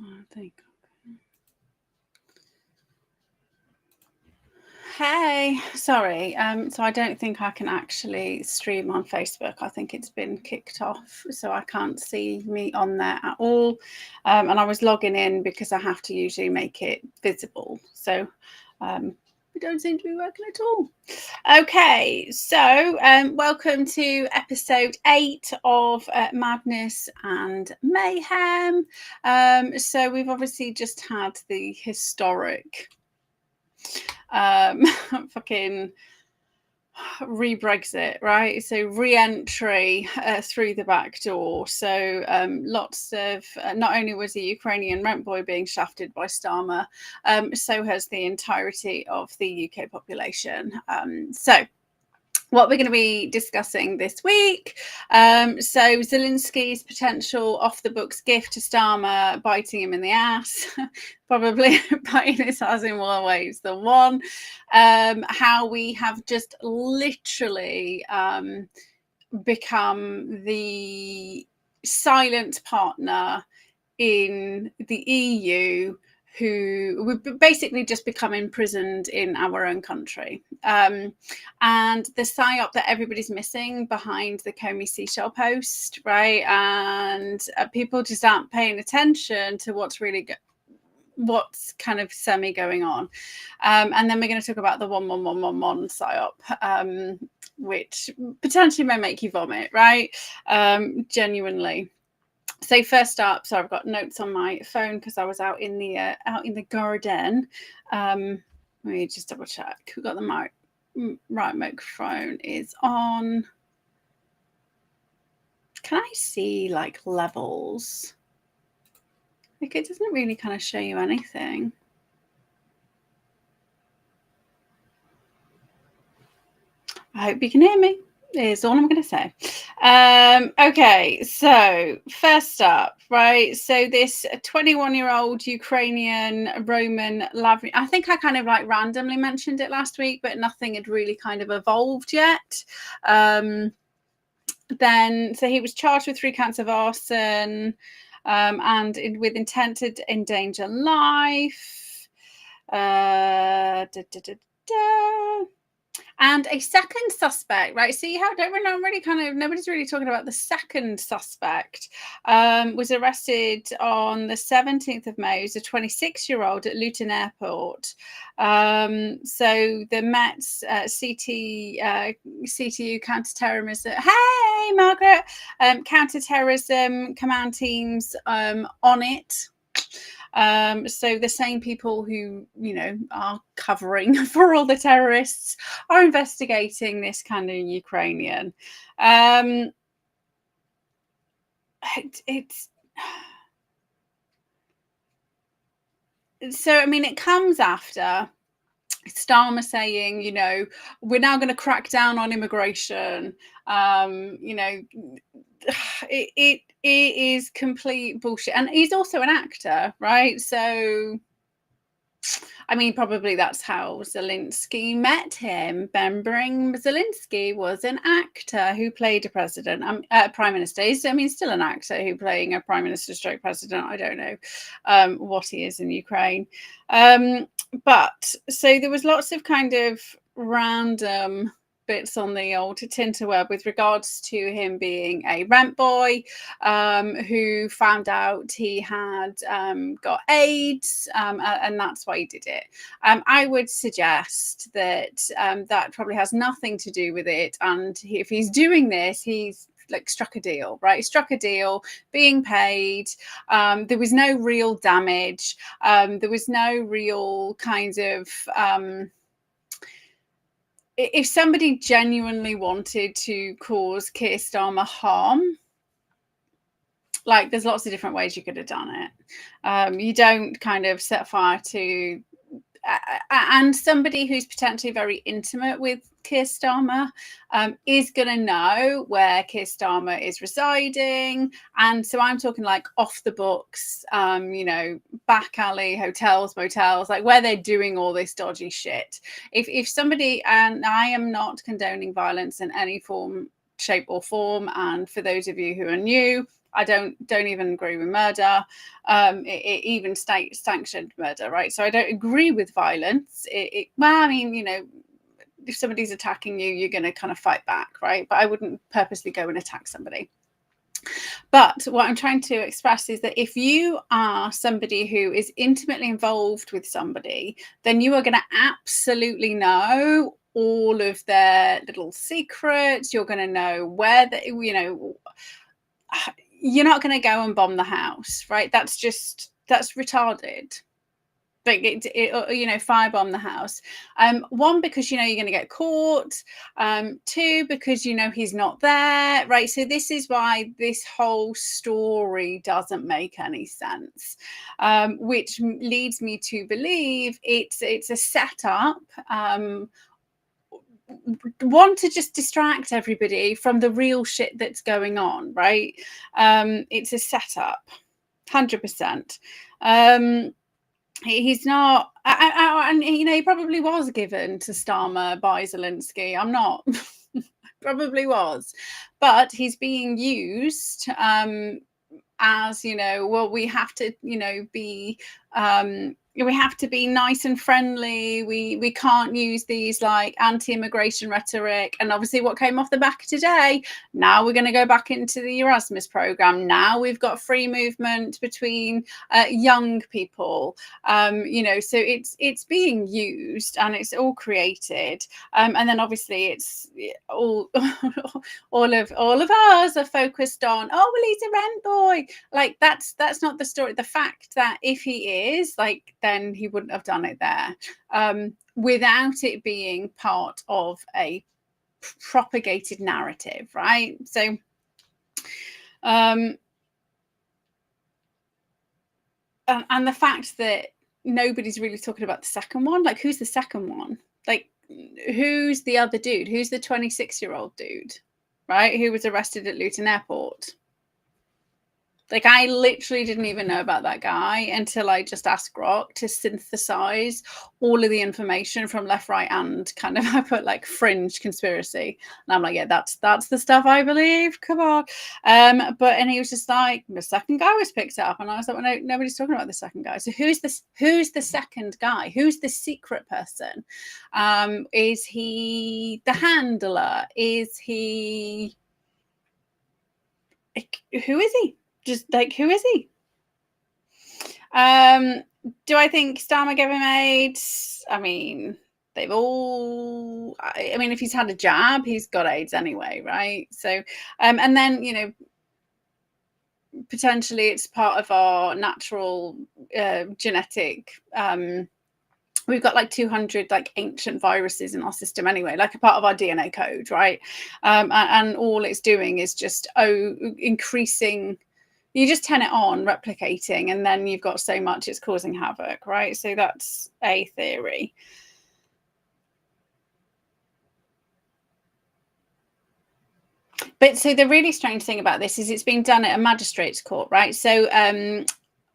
I think. Hey, sorry. So I don't think I can actually stream on Facebook. I think it's been kicked off, so I can't see me on there at all. And I was logging in because I have to usually make it visible. So it don't seem to be working at all. Okay, so welcome to episode 8 of Madness and Mayhem. So we've obviously just had the historic fucking re-Brexit, right? So re-entry through the back door. So lots of not only was the Ukrainian rent boy being shafted by Starmer, so has the entirety of the UK population. So what we're going to be discussing this week. So Zelinsky's potential off-the-books gift to Starmer biting him in the ass, probably biting his ass in more ways than one. How we have just literally become the silent partner in the EU who we've basically just become imprisoned in our own country. And the PsyOp that everybody's missing behind the Comey Seashell post, right? And people just aren't paying attention to what's really what's kind of semi going on. And then we're going to talk about the 11111 PsyOp, which potentially may make you vomit, right? Genuinely. So first up, so I've got notes on my phone because I was out in the garden. Let me just double check. We've got the right microphone is on. Can I see like levels? Like it doesn't really kind of show you anything. I hope you can hear me. Is all I'm going to say. Okay, so first up, right? So this 21-year-old Ukrainian Roman Lavrin, I think I kind of like randomly mentioned it last week, but nothing had really kind of evolved yet. So he was charged with 3 counts of arson and with intent to endanger life. And a second suspect, right? See how nobody's really talking about the second suspect, was arrested on the 17th of May. He was a 26-year-old at Luton Airport. So the Met's CTU counterterrorism. Hey, Margaret, counterterrorism command teams on it. So the same people who, are covering for all the terrorists are investigating this kind of Ukrainian. It's so, I mean, it comes after Starmer saying, we're now going to crack down on immigration. It is complete bullshit. And he's also an actor, right? So, I mean, probably that's how Zelinsky met him. Remembering Zelinsky was an actor who played a president, prime minister. He's, still an actor who playing a prime minister stroke president. I don't know what he is in Ukraine. But so there was lots of kind of random bits on the old Tinterweb with regards to him being a rent boy who found out he had got AIDS and that's why he did it. I would suggest that that probably has nothing to do with it, and if he's doing this, he's like struck a deal, right? Struck a deal, being paid. There was no real damage. There was no real kind of if somebody genuinely wanted to cause Keir Starmer harm, like there's lots of different ways you could have done it. You don't kind of set fire to and somebody who's potentially very intimate with Keir Starmer is going to know where Keir Starmer is residing. And so I'm talking like off the books, back alley, hotels, motels, like where they're doing all this dodgy shit. If somebody, and I am not condoning violence in any form, shape, or form. And for those of you who are new, I don't even agree with murder, even state sanctioned murder, right? So I don't agree with violence. Well, I mean, if somebody's attacking you, you're going to kind of fight back, right? But I wouldn't purposely go and attack somebody. But what I'm trying to express is that if you are somebody who is intimately involved with somebody, then you are going to absolutely know all of their little secrets. You're going to know where you're not going to go and bomb the house, right? That's retarded. Like firebomb the house. One, because you're going to get caught. Two, because he's not there, right? So this is why this whole story doesn't make any sense, which leads me to believe it's a setup. Want to just distract everybody from the real shit that's going on, right? It's a setup, 100%. He's not, and he probably was given to Starmer by Zelinsky. I'm not, probably was, but he's being used as well. We have to, be. We have to be nice and friendly. We can't use these like anti-immigration rhetoric. And obviously what came off the back today, now we're going to go back into the Erasmus program. Now we've got free movement between young people. So it's being used and it's all created. And then obviously it's all all of us are focused on, oh, well, he's a rent boy. Like that's not the story. The fact that if he is, like, then he wouldn't have done it there, without it being part of a propagated narrative, right? So and the fact that nobody's really talking about the second one, like, who's the second one? Like, who's the other dude? Who's the 26-year-old dude, right, who was arrested at Luton Airport? Like, I literally didn't even know about that guy until I just asked Grok to synthesize all of the information from left, right, and kind of, I put like fringe conspiracy. And I'm like, yeah, that's the stuff I believe. Come on. And he was just like, the second guy was picked up. And I was like, well, no, nobody's talking about the second guy. So who's the second guy? Who's the secret person? Is he the handler? Is he, who is he? Just like, who is he? Do I think Starmer gave him AIDS? I mean, they've all, I mean, if he's had a jab, he's got AIDS anyway, right? So, and then, potentially it's part of our natural genetic, we've got like 200 like ancient viruses in our system anyway, like a part of our DNA code, right? And all it's doing is just increasing. You just turn it on, replicating, and then you've got so much it's causing havoc, right? So that's a theory. But so the really strange thing about this is it's being done at a magistrate's court, right? So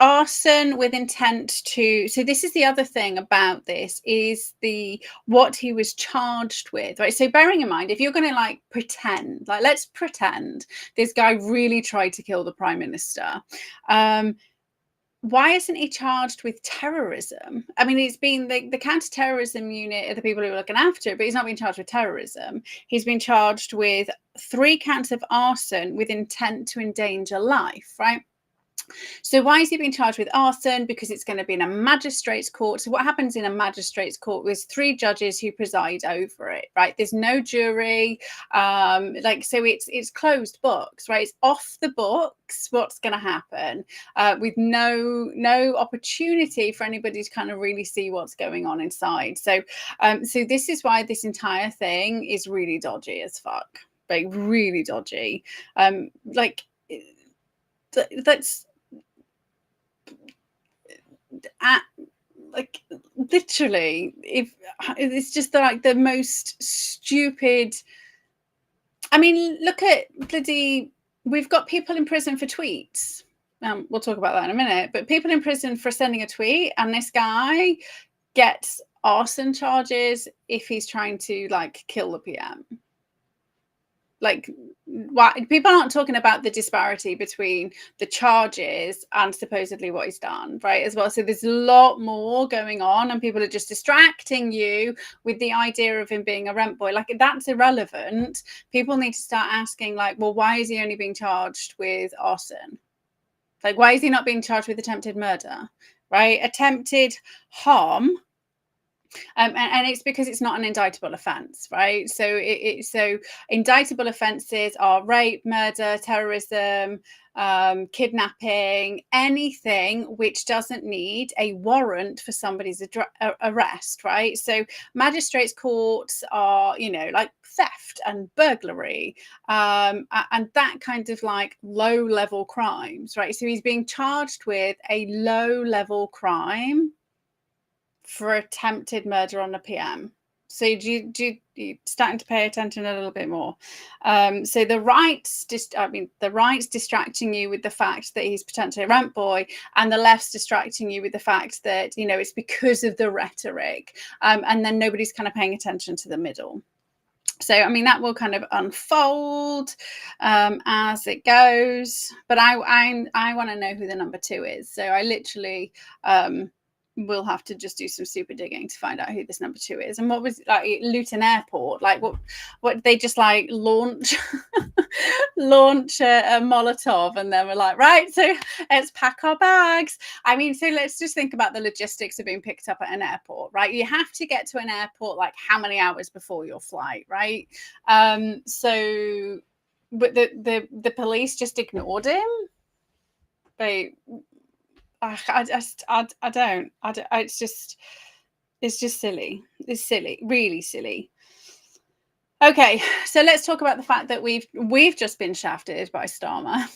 arson with intent to, so this is the other thing about this, is what he was charged with, right? So bearing in mind, if you're going to like pretend, like, let's pretend this guy really tried to kill the prime minister, why isn't he charged with terrorism? I mean, it's been the counter-terrorism unit are the people who are looking after it, but he's not been charged with terrorism. He's been charged with 3 counts of arson with intent to endanger life, right? So why is he being charged with arson? Because it's going to be in a magistrate's court. So what happens in a magistrate's court is 3 judges who preside over it, right? There's no jury, so it's closed books, right? It's off the books what's going to happen, with no opportunity for anybody to kind of really see what's going on inside. So this is why this entire thing is really dodgy as fuck, like really dodgy. That's like literally, if it's just like the most stupid. I mean, look at bloody, we've got people in prison for tweets. We'll talk about that in a minute, but people in prison for sending a tweet, and this guy gets arson charges if he's trying to like kill the PM. like, why people aren't talking about the disparity between the charges and supposedly what he's done, right, as well. So there's a lot more going on, and people are just distracting you with the idea of him being a rent boy. Like, that's irrelevant. People need to start asking, like, well, why is he only being charged with arson? Like, why is he not being charged with attempted murder, right? Attempted harm. And it's because it's not an indictable offence, right? So so indictable offences are rape, murder, terrorism, kidnapping, anything which doesn't need a warrant for somebody's arrest, right? So magistrates' courts are, like theft and burglary, and that kind of like low-level crimes, right? So he's being charged with a low-level crime for attempted murder on a PM. So you starting to pay attention a little bit more. So the right's distracting you with the fact that he's potentially a rent boy, and the left's distracting you with the fact that it's because of the rhetoric, and then nobody's kind of paying attention to the middle. So that will kind of unfold as it goes. But I want to know who the number 2 is. So I literally we'll have to just do some super digging to find out who this number 2 is. And what was like Luton Airport? Like what they just like launch a Molotov, and then we're like, right, so let's pack our bags. So let's just think about the logistics of being picked up at an airport, right? You have to get to an airport like how many hours before your flight, right? So but the police just ignored him. It's just silly. It's silly, really silly. Okay, so let's talk about the fact that we've just been shafted by Starmer.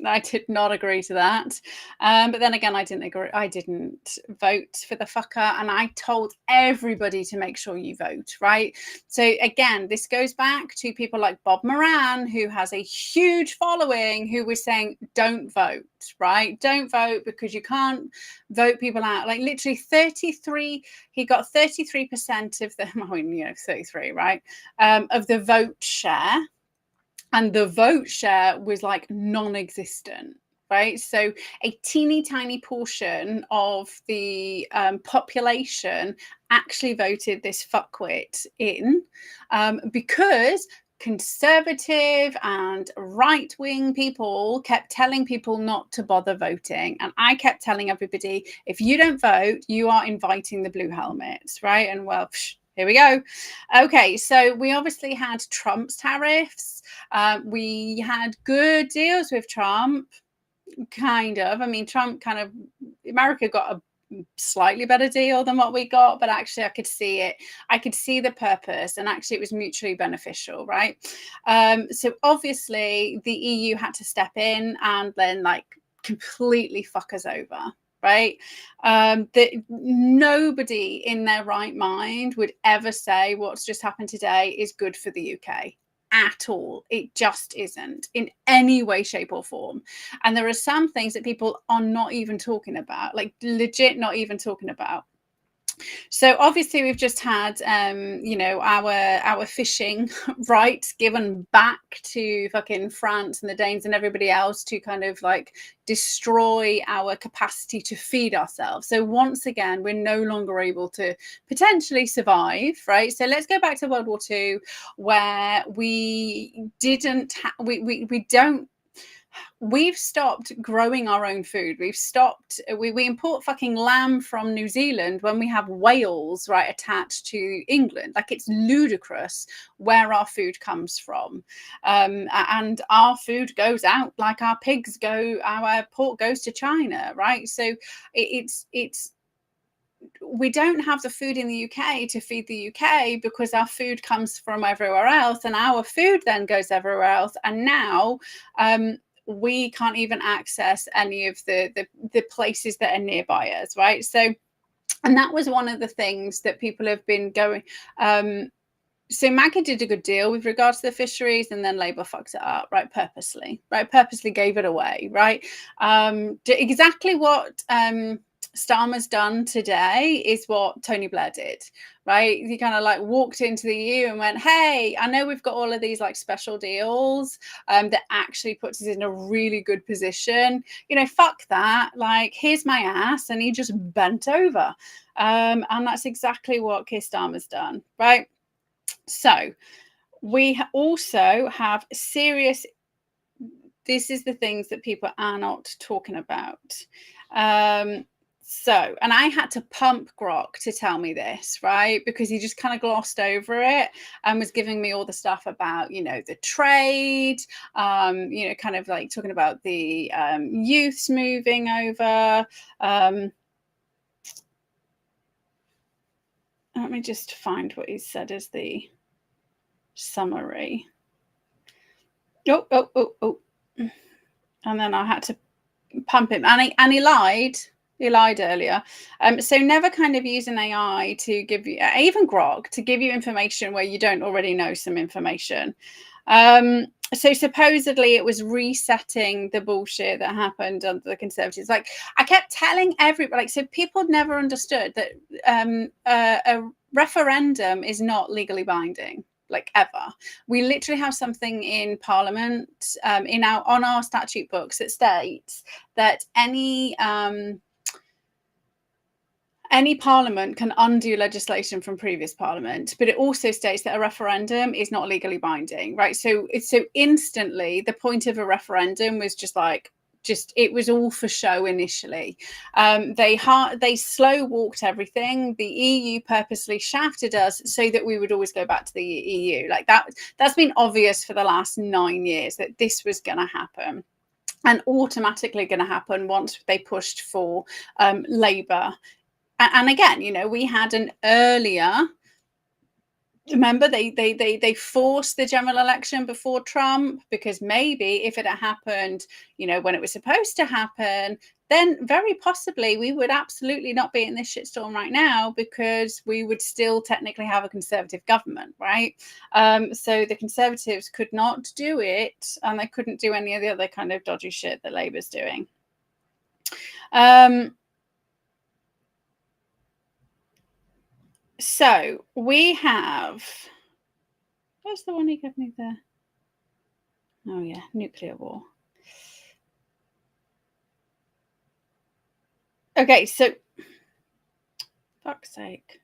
I did not agree to that, but then again, I didn't agree. I didn't vote for the fucker, and I told everybody to make sure you vote, right? So again, this goes back to people like Bob Moran, who has a huge following, who was saying, "Don't vote, right? Don't vote because you can't vote people out." Like literally 33. He got 33% of the, 33, right, of the vote share. And the vote share was like non-existent, right? So a teeny tiny portion of the population actually voted this fuckwit in, because conservative and right-wing people kept telling people not to bother voting. And I kept telling everybody, if you don't vote, you are inviting the blue helmets, right? And well, here we go. Okay, so we obviously had Trump's tariffs. We had good deals with Trump, kind of. Trump America got a slightly better deal than what we got, but actually I could see it. I could see the purpose, and actually it was mutually beneficial, right? So obviously the EU had to step in and then like completely fuck us over. Right? That nobody in their right mind would ever say what's just happened today is good for the UK at all. It just isn't in any way, shape, or form. And there are some things that people are not even talking about, like legit not even talking about. So obviously we've just had our fishing rights given back to fucking France and the Danes and everybody else to kind of like destroy our capacity to feed ourselves. So once again, we're no longer able to potentially survive, right? So let's go back to World War II, where we didn't we've stopped growing our own food. We've stopped, we import fucking lamb from New Zealand when we have whales, right, attached to England. Like, it's ludicrous where our food comes from. And our food goes out like our pigs go, our pork goes to China, right? So it's we don't have the food in the UK to feed the UK because our food comes from everywhere else, and our food then goes everywhere else. And now we can't even access any of the places that are nearby us, right? So, and that was one of the things that people have been going. So MAGA did a good deal with regards to the fisheries, and then Labour fucked it up, right? Purposely gave it away, right? Exactly what Starmer's done today is what Tony Blair did, right? He kind of like walked into the EU and went, hey, I know we've got all of these like special deals that actually puts us in a really good position. You know, fuck that. Like, here's my ass. And he just bent over. And that's exactly what Keir Starmer's done, right? So we also have serious, this is the things that people are not talking about. So, and I had to pump Grok to tell me this, right? Because he just kind of glossed over it and was giving me all the stuff about, you know, the trade, you know, kind of like talking about the youths moving over. Let me just find what he said as the summary. Oh. And then I had to pump him. And he lied. He lied earlier. So never kind of use an AI to give you, even Grok, to give you information where you don't already know some information. So supposedly it was resetting the bullshit that happened under the Conservatives. Like, I kept telling everybody, like, so people never understood that a referendum is not legally binding, like, ever. We literally have something in Parliament, on our statute books that states that any parliament can undo legislation from previous parliament, but it also states that a referendum is not legally binding, right? So instantly the point of a referendum was it was all for show initially. They slow walked everything. The EU purposely shafted us so that we would always go back to the EU. Like, that's been obvious for the last 9 years that this was going to happen, and automatically going to happen once they pushed for Labour. And again, you know, we had an earlier, remember, they forced the general election before Trump, because maybe if it had happened, you know, when it was supposed to happen, then very possibly we would absolutely not be in this shitstorm right now, because we would still technically have a Conservative government, right? So the Conservatives could not do it, and they couldn't do any of the other kind of dodgy shit that Labour's doing. So we have, where's the one he gave me there? Oh yeah, nuclear war. Okay, so fuck's sake.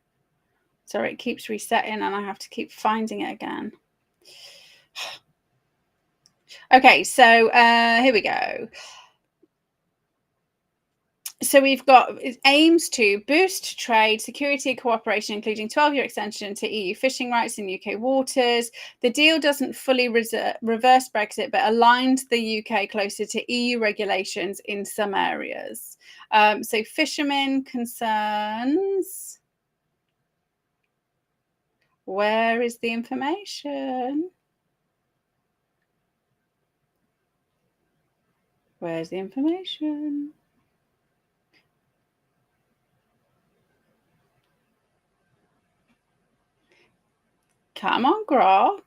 Sorry, it keeps resetting and I have to keep finding it again. Okay, so here we go. So we've got, it aims to boost trade, security, cooperation, including 12-year extension to EU fishing rights in UK waters. The deal doesn't fully reverse Brexit, but aligns the UK closer to EU regulations in some areas. So fishermen concerns. Where is the information? Where's the information? Come on, Grok.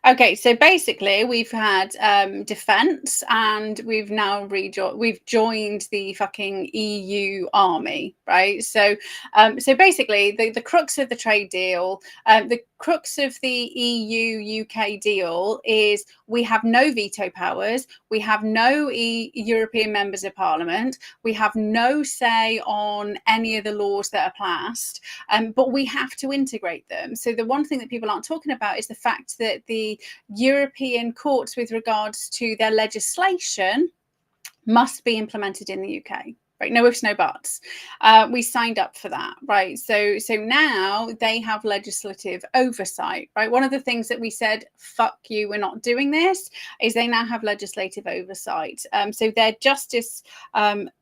Okay, so basically we've had defense, and we've now joined the fucking EU army, right? So basically the crux of the trade deal, the crux of the EU UK deal is we have no veto powers, we have no European members of Parliament, we have no say on any of the laws that are passed, but we have to integrate them. So the one thing that people aren't talking about is the fact that the European courts, with regards to their legislation, must be implemented in the UK. Right, no ifs, no buts. We signed up for that, right? So now they have legislative oversight, right? One of the things that we said, fuck you, we're not doing this, is they now have legislative oversight. So their Justice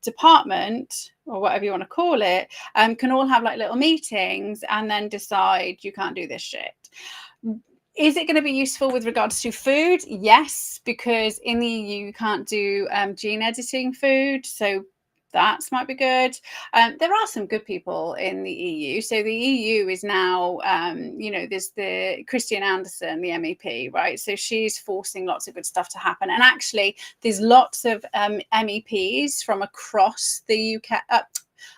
Department, or whatever you want to call it, can all have like little meetings and then decide you can't do this shit. Is it going to be useful with regards to food? Yes, because in the EU you can't do gene editing food. So That might be good. There are some good people in the EU. So the EU is now, there's the Christian Anderson, the MEP, right? So she's forcing lots of good stuff to happen. And actually, there's lots of MEPs from across the UK,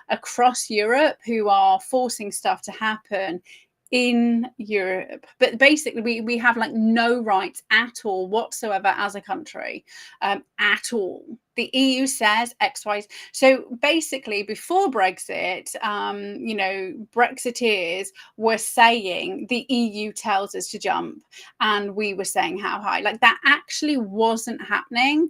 across Europe, who are forcing stuff to happen in Europe. But basically, we have like no rights at all whatsoever as a country, at all. The EU says X, Y. So basically, before Brexit, Brexiteers were saying the EU tells us to jump, and we were saying how high. Like, that actually wasn't happening.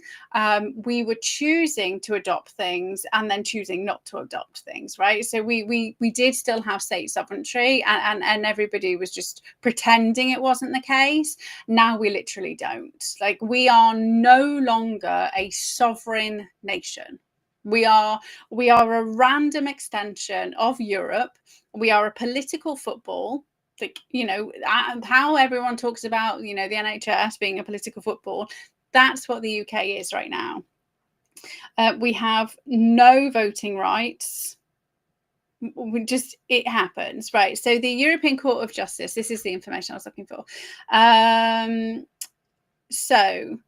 We were choosing to adopt things and then choosing not to adopt things, right? So we did still have state sovereignty, and everybody was just pretending it wasn't the case. Now we literally don't. Like, we are no longer a sovereign nation. We are a random extension of Europe. We are a political football. Like, how everyone talks about, the NHS being a political football. That's what the UK is right now. We have no voting rights. It happens, right? So the European Court of Justice, this is the information I was looking for. So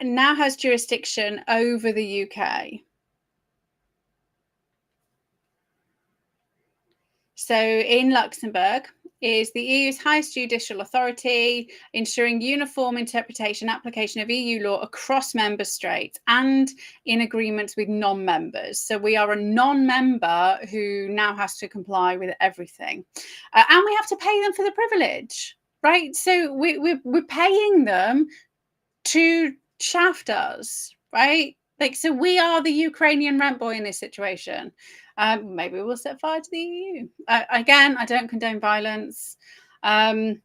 now has jurisdiction over the UK. So in Luxembourg is the EU's highest judicial authority, ensuring uniform interpretation, application of EU law across member states and in agreements with non-members. So we are a non-member who now has to comply with everything. And we have to pay them for the privilege, right? So we're paying them to shaft us, right? Like, so we are the Ukrainian rent boy in this situation. Maybe we'll set fire to the EU. Again, I don't condone violence. It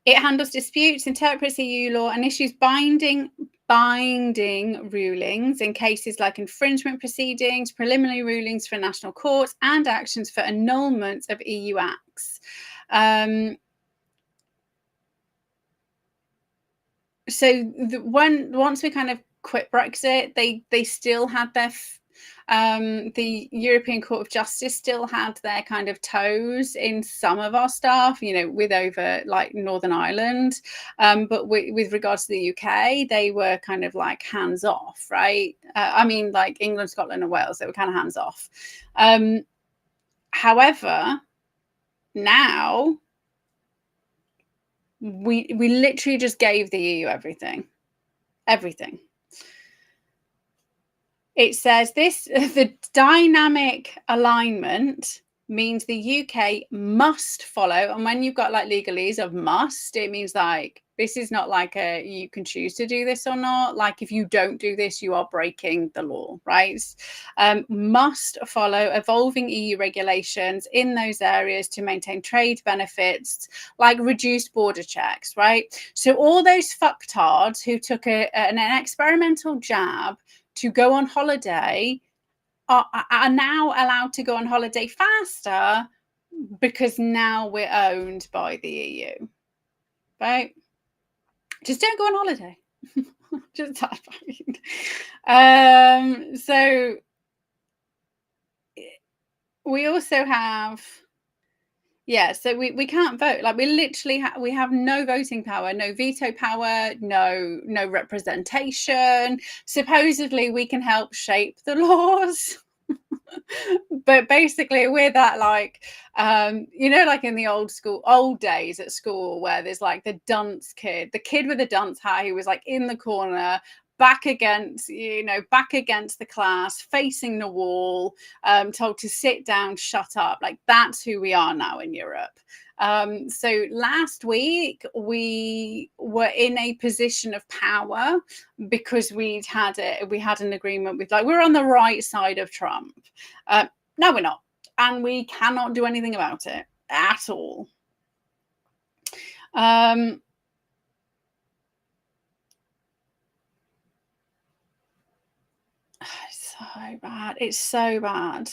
handles disputes, interprets EU law, and issues binding rulings in cases like infringement proceedings, preliminary rulings for national courts, and actions for annulment of EU acts. So once we kind of quit Brexit, they still had their the European Court of Justice still had their kind of toes in some of our stuff, with over like Northern Ireland, but with regards to the UK, they were kind of like hands off, right? I mean, like England, Scotland, and Wales, they were kind of hands off. However, now we literally just gave the EU everything. It says the dynamic alignment means the UK must follow. And when you've got like legalese of must, it means like, this is not like you can choose to do this or not. Like, if you don't do this, you are breaking the law, right? Must follow evolving EU regulations in those areas to maintain trade benefits, like reduced border checks, right? So all those fucktards who took an experimental jab to go on holiday are now allowed to go on holiday faster because now we're owned by the EU, right? Just don't go on holiday. Just that. So we also have, so we can't vote. Like, we literally we have no voting power, no veto power, no representation. Supposedly we can help shape the laws. But basically we're that, like, like in the old days at school, where there's like the dunce kid, the kid with the dunce hat, who was like in the corner, back against the class, facing the wall, told to sit down, shut up. Like, that's who we are now in Europe. So last week we were in a position of power because we had an agreement with, like, we're on the right side of Trump. No, we're not, and we cannot do anything about it at all. So bad. It's so bad.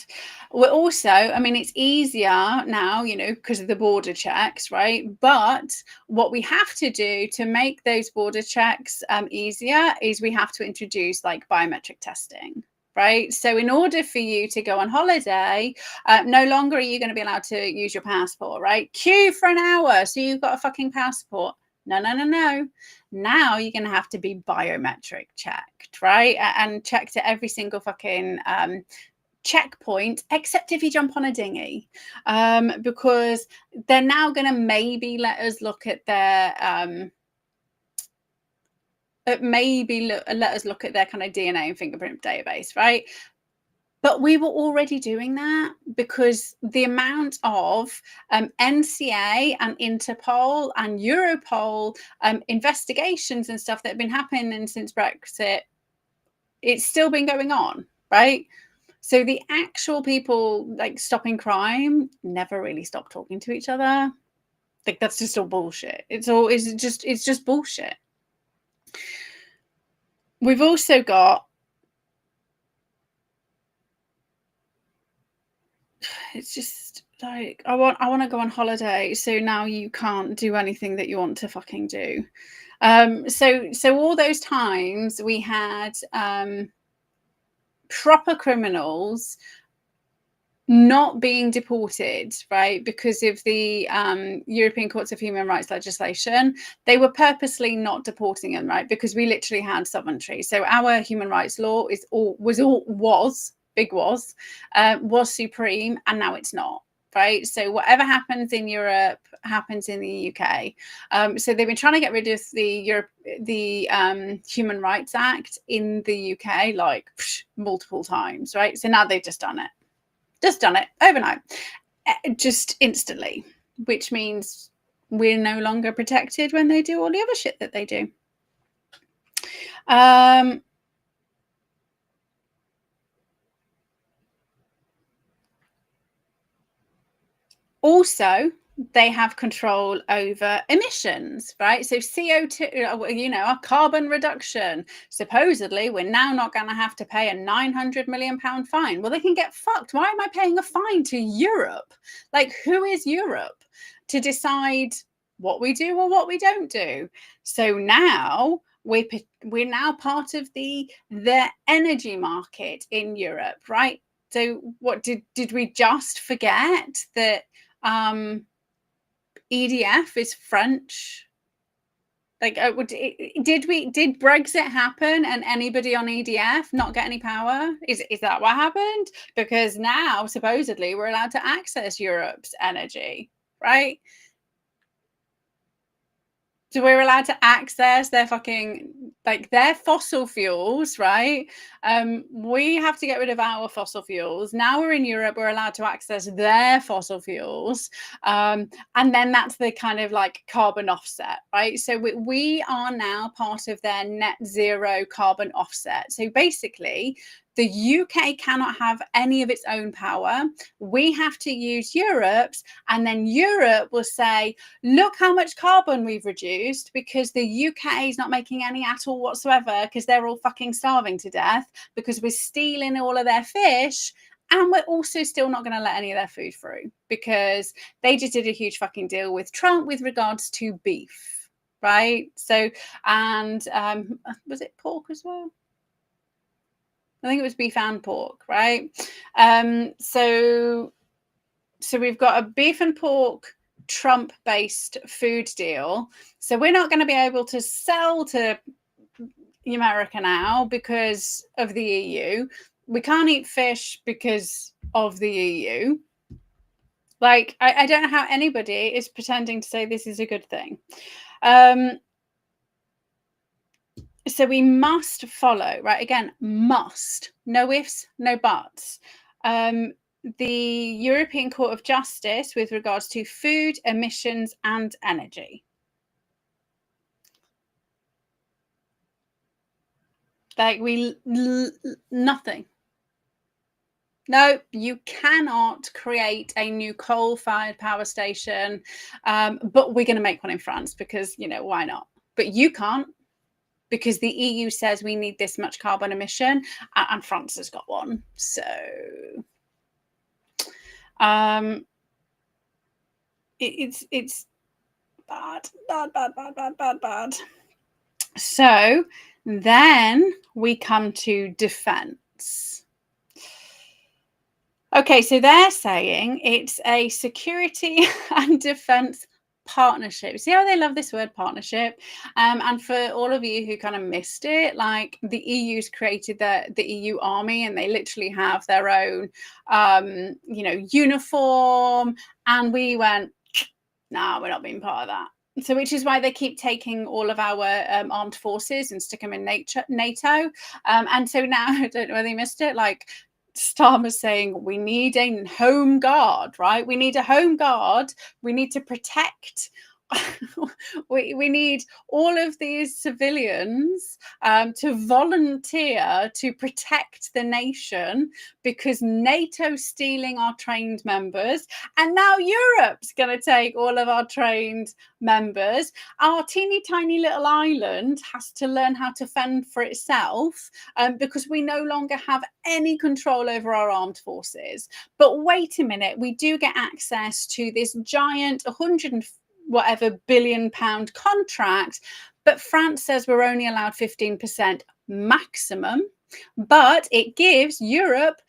We're also, I mean, it's easier now, because of the border checks, right? But what we have to do to make those border checks easier is we have to introduce like biometric testing, right? So in order for you to go on holiday, no longer are you going to be allowed to use your passport, right? Queue for an hour, so you've got a fucking passport. No. Now you're going to have to be biometric checked, right? And checked at every single fucking checkpoint, except if you jump on a dinghy, because they're now going to maybe let us look at their let us look at their kind of DNA and fingerprint database, right? But we were already doing that because the amount of NCA and Interpol and Europol investigations and stuff that have been happening since Brexit, it's still been going on, right? So the actual people like stopping crime never really stopped talking to each other. Like that's just all bullshit. It's just bullshit. We've also got, it's just like I want to go on holiday, so now you can't do anything that you want to fucking do. So all those times we had proper criminals not being deported, right, because of the European Courts of Human Rights legislation. They were purposely not deporting them, right, because we literally had sovereignty. So our human rights law was supreme, and now it's not, right? So whatever happens in Europe happens in the UK. So they've been trying to get rid of the Human Rights Act in the UK like multiple times, right? So now they've just done it overnight, just instantly, which means we're no longer protected when they do all the other shit that they do. Also, they have control over emissions, right? So CO2, our carbon reduction. Supposedly, we're now not going to have to pay a £900 million fine. Well, they can get fucked. Why am I paying a fine to Europe? Like, who is Europe to decide what we do or what we don't do? So now we're now part of the energy market in Europe, right? So what did we just forget that EDF is French? Like, did Brexit happen and anybody on EDF not get any power? Is that what happened? Because now supposedly we're allowed to access Europe's energy, right? So we're allowed to access their fucking, like, their fossil fuels, right? We have to get rid of our fossil fuels. Now we're in Europe, we're allowed to access their fossil fuels. And then that's the kind of like carbon offset, right? So we are now part of their net zero carbon offset. So basically, the UK cannot have any of its own power. We have to use Europe's, and then Europe will say, look how much carbon we've reduced because the UK is not making any at all whatsoever because they're all fucking starving to death because we're stealing all of their fish. And we're also still not going to let any of their food through because they just did a huge fucking deal with Trump with regards to beef, right? So, and was it pork as well? I think it was beef and pork, right? So we've got a beef and pork Trump-based food deal. So we're not going to be able to sell to America now because of the EU. We can't eat fish because of the EU. Like, I don't know how anybody is pretending to say this is a good thing. So we must follow, right? Again, must. No ifs, no buts. The European Court of Justice with regards to food, emissions, and energy. Like, nothing. No, you cannot create a new coal-fired power station, but we're going to make one in France because, why not? But you can't, because the EU says we need this much carbon emission, and France has got one. So it's bad. So then we come to defense. Okay, so they're saying it's a security and defense partnership. See how they love this word partnership? And for all of you who kind of missed it, like the EU's created the EU army, and they literally have their own, uniform. And we went, nah, we're not being part of that. So, which is why they keep taking all of our armed forces and stick them in NATO. And so now, I don't know whether you missed it, like Starmer saying we need a home guard, right? We need a home guard. We need to protect. we need all of these civilians to volunteer to protect the nation because NATO's stealing our trained members, and now Europe's going to take all of our trained members. Our teeny tiny little island has to learn how to fend for itself because we no longer have any control over our armed forces. But wait a minute, we do get access to this giant 100 whatever billion-pound contract, but France says we're only allowed 15% maximum, but it gives Europe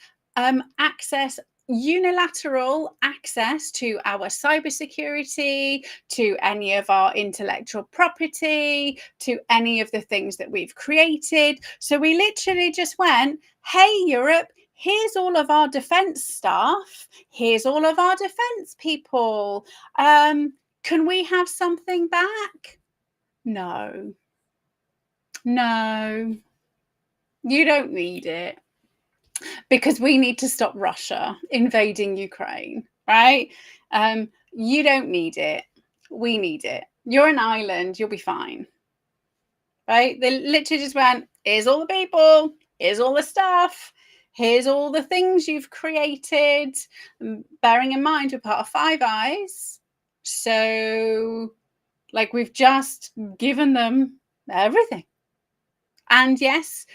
unilateral access to our cybersecurity, to any of our intellectual property, to any of the things that we've created. So we literally just went, hey, Europe, here's all of our defense staff. Here's all of our defense people. Can we have something back? No. No. You don't need it. Because we need to stop Russia invading Ukraine, right? You don't need it. We need it. You're an island. You'll be fine. Right? They literally just went, here's all the people. Here's all the stuff. Here's all the things you've created. Bearing in mind, we're part of Five Eyes. So, like, we've just given them everything. And yes,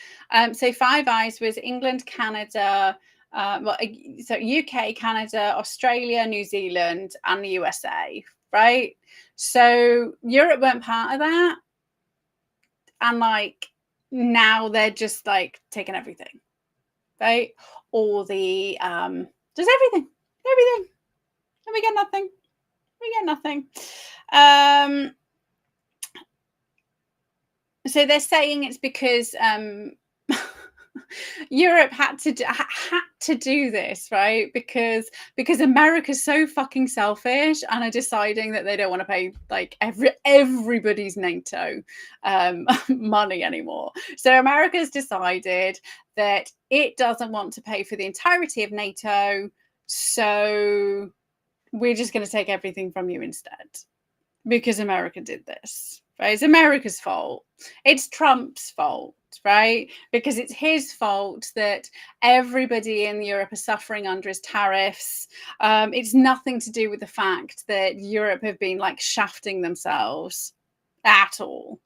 so Five Eyes was England, Canada, so UK, Canada, Australia, New Zealand, and the USA, right? So Europe weren't part of that. And like now they're just like taking everything, right? All the just everything. And we get nothing. So they're saying it's because Europe had to do this, right? Because America's so fucking selfish and are deciding that they don't want to pay like everybody's NATO money anymore. So America's decided that it doesn't want to pay for the entirety of NATO. So we're just going to take everything from you instead because America did this. Right? It's America's fault. It's Trump's fault, right? Because it's his fault that everybody in Europe is suffering under his tariffs. It's nothing to do with the fact that Europe have been like shafting themselves at all.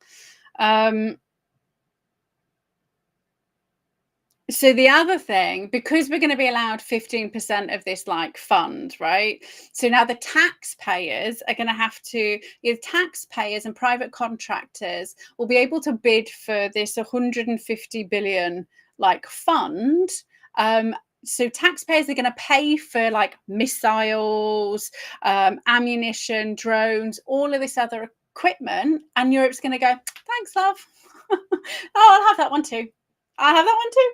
So the other thing, because we're going to be allowed 15% of this like fund, right? So now the taxpayers are going to have to, taxpayers and private contractors will be able to bid for this 150 billion like fund. So taxpayers are going to pay for like missiles, ammunition, drones, all of this other equipment, and Europe's going to go, thanks, love. Oh, I'll have that one too. I have that one too.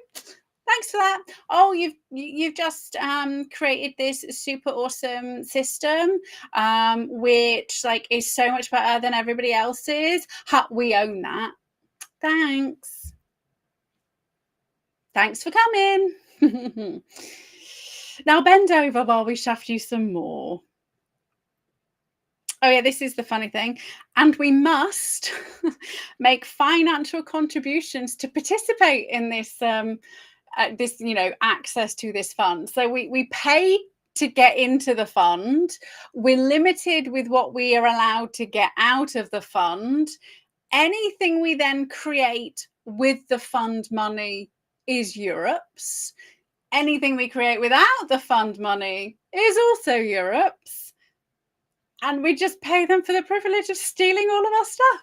Thanks for that. Oh, you've just created this super awesome system, which like is so much better than everybody else's. We own that. Thanks. Thanks for coming. Now bend over while we shaft you some more. Oh yeah, this is the funny thing. And we must make financial contributions to participate in this access to this fund. So we pay to get into the fund. We're limited with what we are allowed to get out of the fund. Anything we then create with the fund money is Europe's. Anything we create without the fund money is also Europe's. And we just pay them for the privilege of stealing all of our stuff.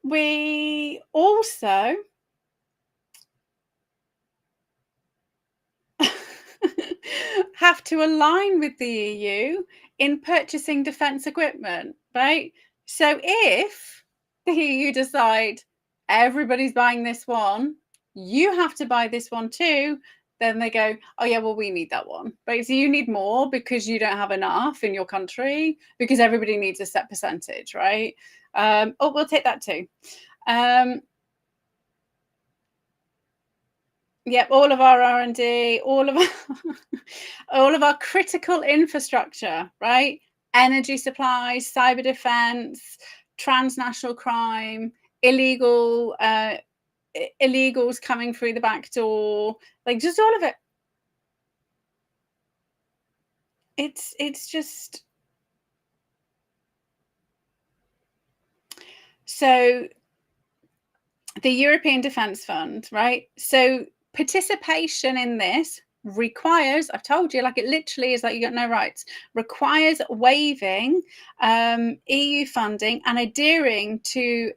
We also have to align with the EU in purchasing defence equipment, right? So if the EU decide everybody's buying this one, you have to buy this one too, then they go, oh yeah, well, we need that one, right? So you need more because you don't have enough in your country, because everybody needs a set percentage, right? Oh, we'll take that too. Yep, all of our R&D, all of our critical infrastructure, right? Energy supplies, cyber defense, transnational crime, illegals coming through the back door, like just all of it. It's just so the European Defence Fund, right? So participation in this requires, I've told you, like it literally is like you got no rights, requires waiving EU funding and adhering to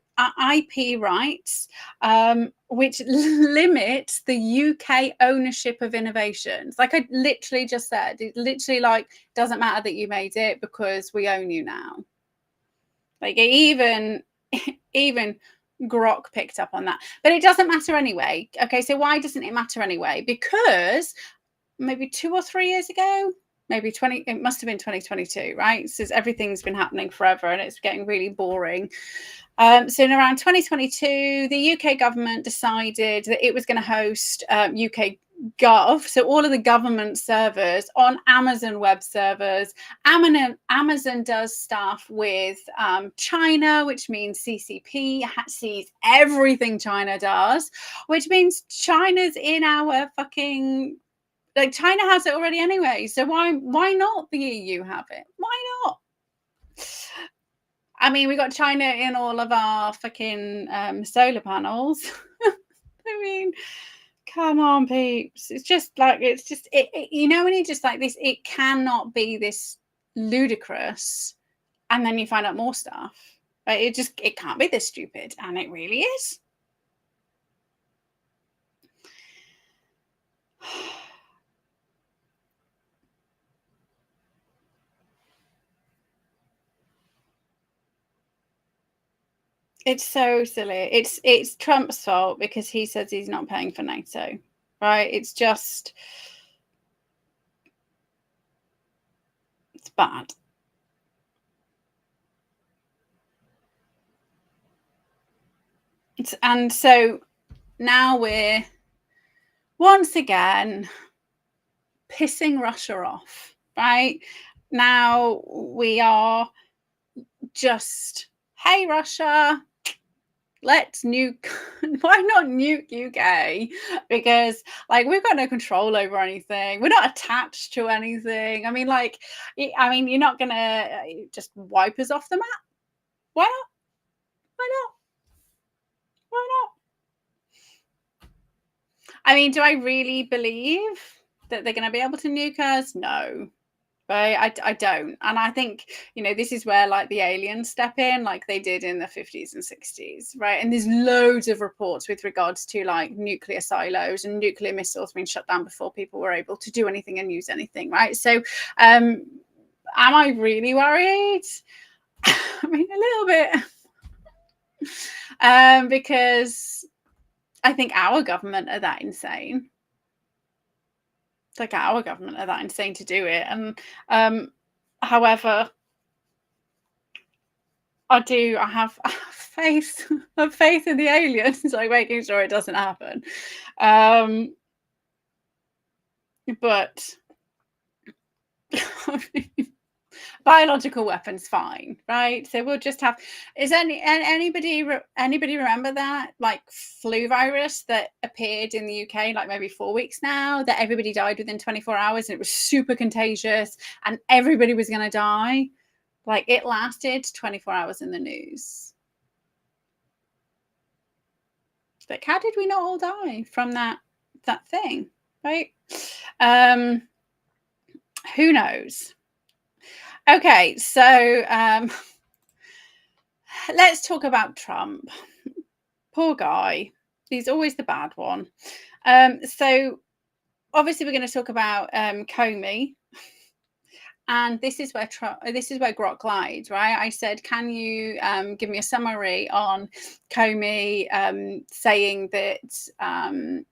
IP rights, which limits the UK ownership of innovations. Like I literally just said, it literally like doesn't matter that you made it because we own you now. Like even Grok picked up on that, but it doesn't matter anyway. Okay, so why doesn't it matter anyway? Because maybe 2 or 3 years ago, maybe 20, it must have been 2022, right? So everything's been happening forever and it's getting really boring. So in around 2022, the UK government decided that it was going to host UK Gov, so all of the government servers on Amazon Web Servers. Amazon does stuff with China, which means CCP sees everything China does, which means China's in our fucking, like China has it already anyway. So why not the EU have it? Why not? I mean, we got China in all of our fucking solar panels. I mean, come on, peeps. It's just like, you know, when you just like this, it cannot be this ludicrous. And then you find out more stuff. Like, it can't be this stupid. And it really is. It's so silly. It's Trump's fault because he says he's not paying for NATO, right? It's bad. And so now we're once again pissing Russia off, right? Now we are just, hey, Russia, let's nuke. Why not nuke UK? Because like we've got no control over anything. We're not attached to anything. I mean, like, you're not gonna just wipe us off the map. Why not? Why not? Why not? I mean, do I really believe that they're going to be able to nuke us? No. Right? I don't. And I think, you know, this is where like the aliens step in, like they did in the 50s and 60s, right? And there's loads of reports with regards to like nuclear silos and nuclear missiles being shut down before people were able to do anything and use anything, right? So am I really worried? I mean, a little bit. Because I think our government are that insane. It's like our government are that insane to do it. And however, I have faith in the aliens, like making sure it doesn't happen. But I mean, biological weapons, fine, right? So we'll just have. Is anybody remember that like flu virus that appeared in the UK like maybe 4 weeks now, that everybody died within 24 hours and it was super contagious and everybody was going to die? Like it lasted 24 hours in the news. Like, how did we not all die from that thing, right? Who knows? Okay, so let's talk about Trump. Poor guy. He's always the bad one. So obviously we're going to talk about Comey. And this is where Grok lied, right? I said, can you give me a summary on Comey saying that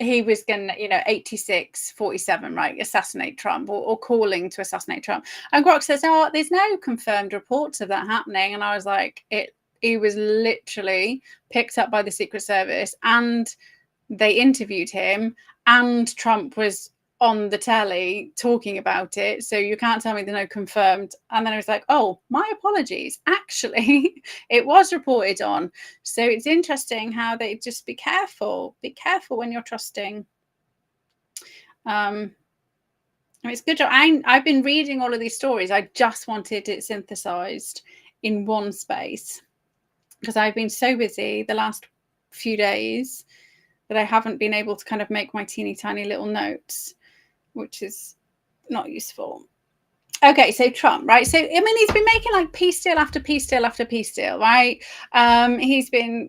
he was going to, 86-47, right, assassinate Trump or calling to assassinate Trump. And Grok says, oh, there's no confirmed reports of that happening. And I was like, he was literally picked up by the Secret Service and they interviewed him and Trump was on the telly talking about it, so you can't tell me there's no confirmed. And then I was like, oh, my apologies, actually it was reported on. So it's interesting how they just be careful when you're trusting. It's good job. I've been reading all of these stories. I just wanted it synthesized in one space because I've been so busy the last few days that I haven't been able to kind of make my teeny tiny little notes, which is not useful. Okay, so Trump, right? So, I mean, he's been making like peace deal after peace deal after peace deal, right? He's been,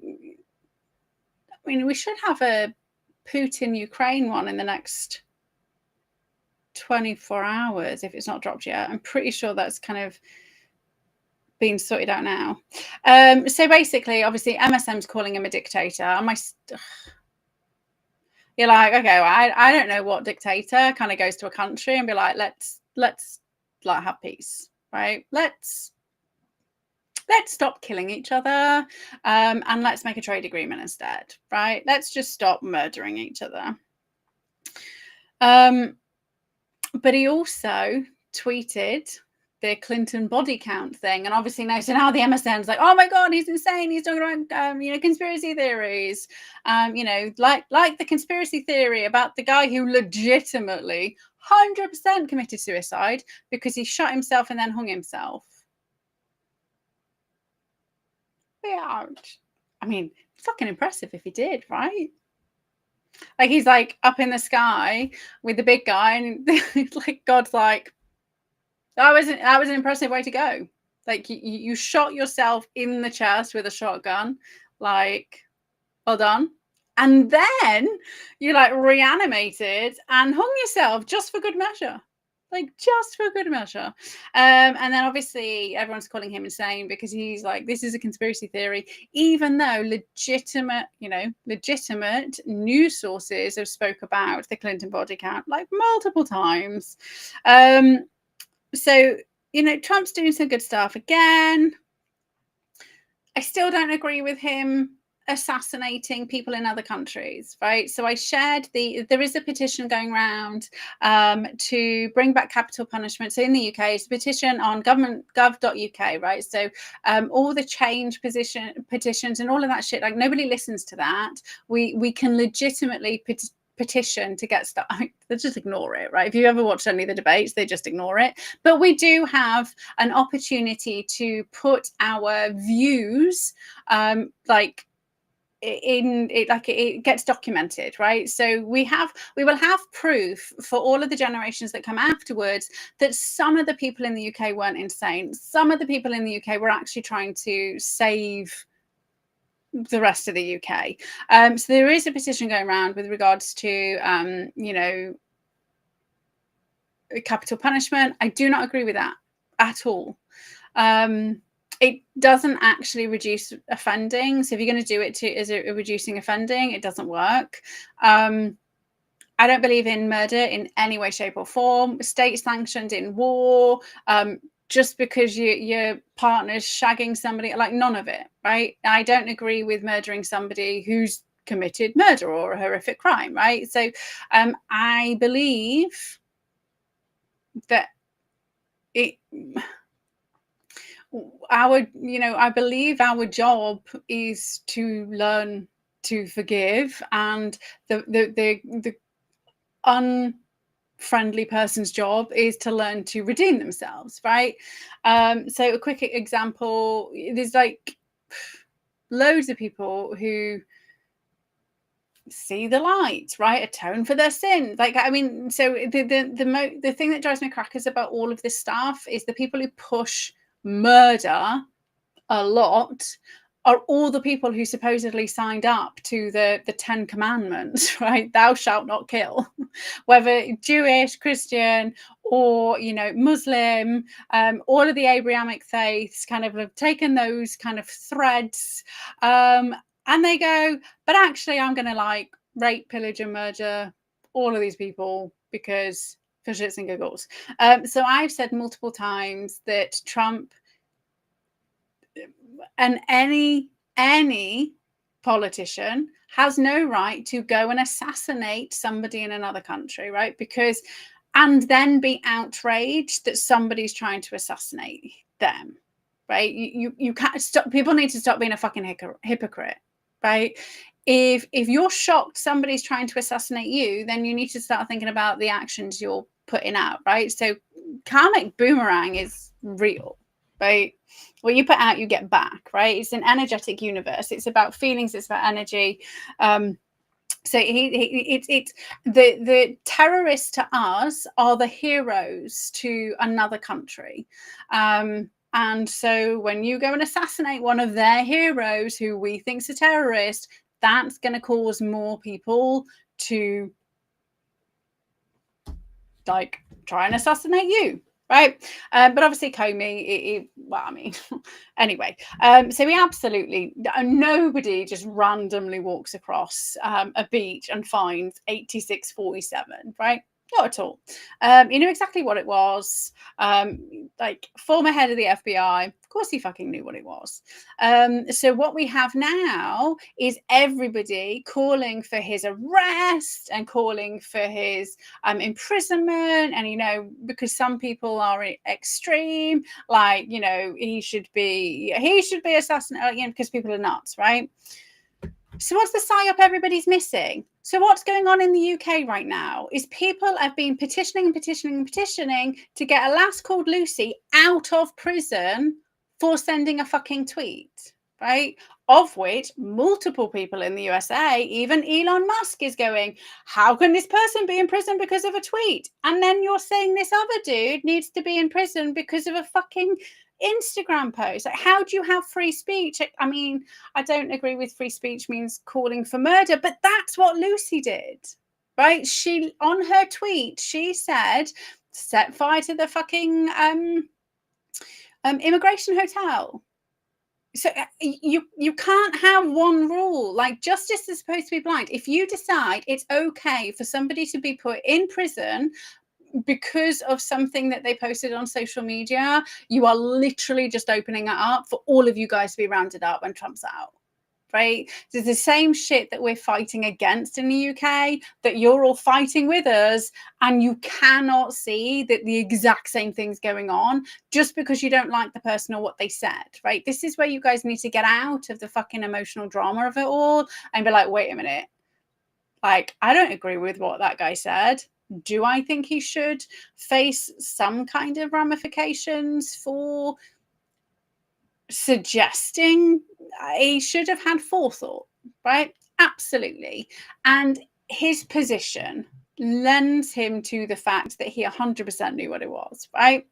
I mean, we should have a Putin-Ukraine one in the next 24 hours if it's not dropped yet. I'm pretty sure that's kind of being sorted out now. So basically, obviously, MSM's calling him a dictator. You're like, okay, well, I don't know what dictator kind of goes to a country and be like, let's like have peace, right? Let's stop killing each other, and let's make a trade agreement instead, right? Let's just stop murdering each other. But he also tweeted the Clinton body count thing, and obviously now the MSN's like, oh my god, he's insane, he's talking about conspiracy theories, like the conspiracy theory about the guy who legitimately 100% committed suicide because he shot himself and then hung himself. Yeah, I mean, fucking impressive if he did, right? Like he's like up in the sky with the big guy, and like God's like, that was an impressive way to go. Like you shot yourself in the chest with a shotgun, like, well done. And then you like reanimated and hung yourself just for good measure. Like just for good measure. And then obviously everyone's calling him insane because he's like, this is a conspiracy theory, even though legitimate news sources have spoke about the Clinton body count like multiple times. So, Trump's doing some good stuff again. I still don't agree with him assassinating people in other countries, right? So I shared there is a petition going around to bring back capital punishment. So in the UK, it's a petition on gov.uk, right? So all the change petitions and all of that shit, like nobody listens to that. We can legitimately petition to get stuff. They just ignore it, right? If you ever watched any of the debates, they just ignore it. But we do have an opportunity to put our views it gets documented, right? So we will have proof for all of the generations that come afterwards that some of the people in the UK weren't insane. Some of the people in the UK were actually trying to save the rest of the UK. So there is a petition going around with regards to capital punishment. I do not agree with that at all. It doesn't actually reduce offending. So if you're going to do it as a reducing offending, it doesn't work. I don't believe in murder in any way, shape or form. State sanctioned in war. Just because your partner's shagging somebody, like none of it, right? I don't agree with murdering somebody who's committed murder or a horrific crime, right? So I believe that I believe our job is to learn to forgive, and the unfriendly person's job is to learn to redeem themselves, right? So a quick example, there's like loads of people who see the light, right? Atone for their sins. Like, I mean, so the thing that drives me crackers about all of this stuff is the people who push murder a lot are all the people who supposedly signed up to the 10 commandments, right? Thou shalt not kill, whether Jewish, Christian, or, you know, Muslim, all of the Abrahamic faiths kind of have taken those kind of threads, and they go, but actually I'm going to like rape, pillage and murder all of these people because for shits and giggles. So I've said multiple times that Trump and any politician has no right to go and assassinate somebody in another country, right? Because, and then be outraged that somebody's trying to assassinate them, right? You can't stop. People need to stop being a fucking hypocrite, right? If you're shocked somebody's trying to assassinate you, then you need to start thinking about the actions you're putting out, right? So karmic boomerang is real, right? What you put out, you get back, right? It's an energetic universe. It's about feelings. It's about energy. So it's the terrorists to us are the heroes to another country. And so when you go and assassinate one of their heroes who we think's a terrorist, that's going to cause more people to like try and assassinate you. Right. But obviously Comey, well, I mean, anyway, so we absolutely, nobody just randomly walks across a beach and finds 8647, right? Not at all. You know exactly what it was. Like former head of the FBI, of course he fucking knew what it was. So what we have now is everybody calling for his arrest and calling for his imprisonment. And, you know, because some people are extreme, like, you know, he should be assassinated, you know, because people are nuts, right? So what's the PsyOp everybody's missing? So what's going on in the UK right now is people have been petitioning to get a lass called Lucy out of prison for sending a fucking tweet, right? Of which multiple people in the USA, even Elon Musk is going, how can this person be in prison because of a tweet? And then you're saying this other dude needs to be in prison because of a fucking Instagram post. Like, how do you have free speech? I mean, I don't agree with free speech means calling for murder, but that's what Lucy did, right? She, on her tweet, she said, set fire to the fucking immigration hotel. So you can't have one rule. Like, justice is supposed to be blind. If you decide it's okay for somebody to be put in prison because of something that they posted on social media, you are literally just opening it up for all of you guys to be rounded up when Trump's out, right? It's the same shit that we're fighting against in the UK that you're all fighting with us, and you cannot see that the exact same thing's going on just because you don't like the person or what they said, right? This is where you guys need to get out of the fucking emotional drama of it all and be like, wait a minute, like, I don't agree with what that guy said. Do I think he should face some kind of ramifications for suggesting he should have had forethought, right? Absolutely. And his position lends him to the fact that he 100% knew what it was, right?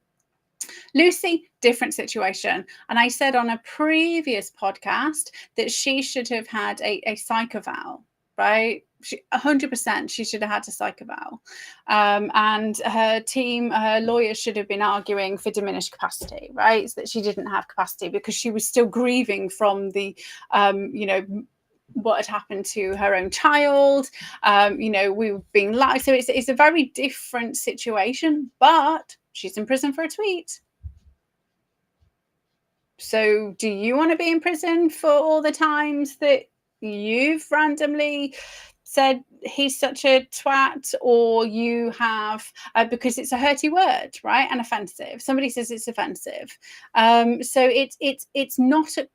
Lucy, different situation. And I said on a previous podcast that she should have had a psych eval, right? 100% she should have had a psych eval. And her team, her lawyers should have been arguing for diminished capacity, right? So that she didn't have capacity because she was still grieving from the, you know, what had happened to her own child. You know, we've been lied. So it's a very different situation, but she's in prison for a tweet. So do you want to be in prison for all the times that you've randomly said he's such a twat, or you have, because it's a hurty word, right? And offensive. Somebody says it's offensive. So it's not a,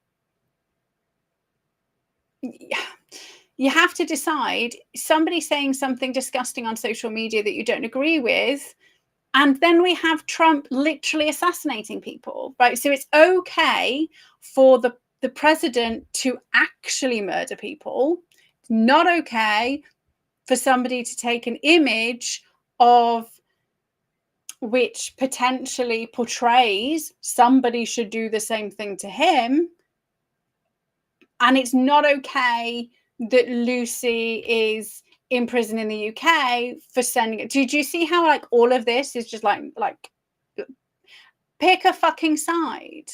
you have to decide, somebody saying something disgusting on social media that you don't agree with, and then we have Trump literally assassinating people, right? So it's okay for the president to actually murder people. It's not okay for somebody to take an image of which potentially portrays somebody should do the same thing to him And it's not okay that Lucy is in prison in the UK for sending it. Did you see how like all of this is just like pick a fucking side?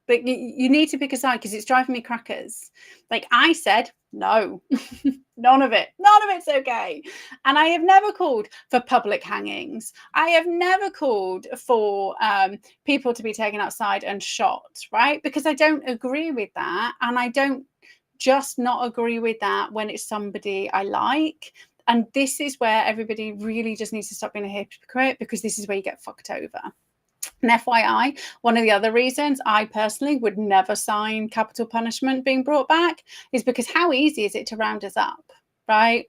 But you need to pick a side because it's driving me crackers. Like I said, no, none of it's okay. And I have never called for public hangings. I have never called for people to be taken outside and shot, right? Because I don't agree with that. And I don't just not agree with that when it's somebody I like. And this is where everybody really just needs to stop being a hypocrite, because this is where you get fucked over. And FYI, one of the other reasons I personally would never sign capital punishment being brought back is because how easy is it to round us up, right?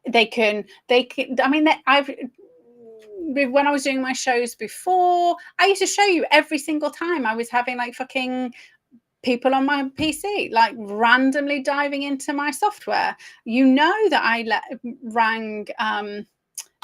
They can, I mean, when I was doing my shows before, I used to show you every single time I was having like fucking people on my PC, like randomly diving into my software. You know that I rang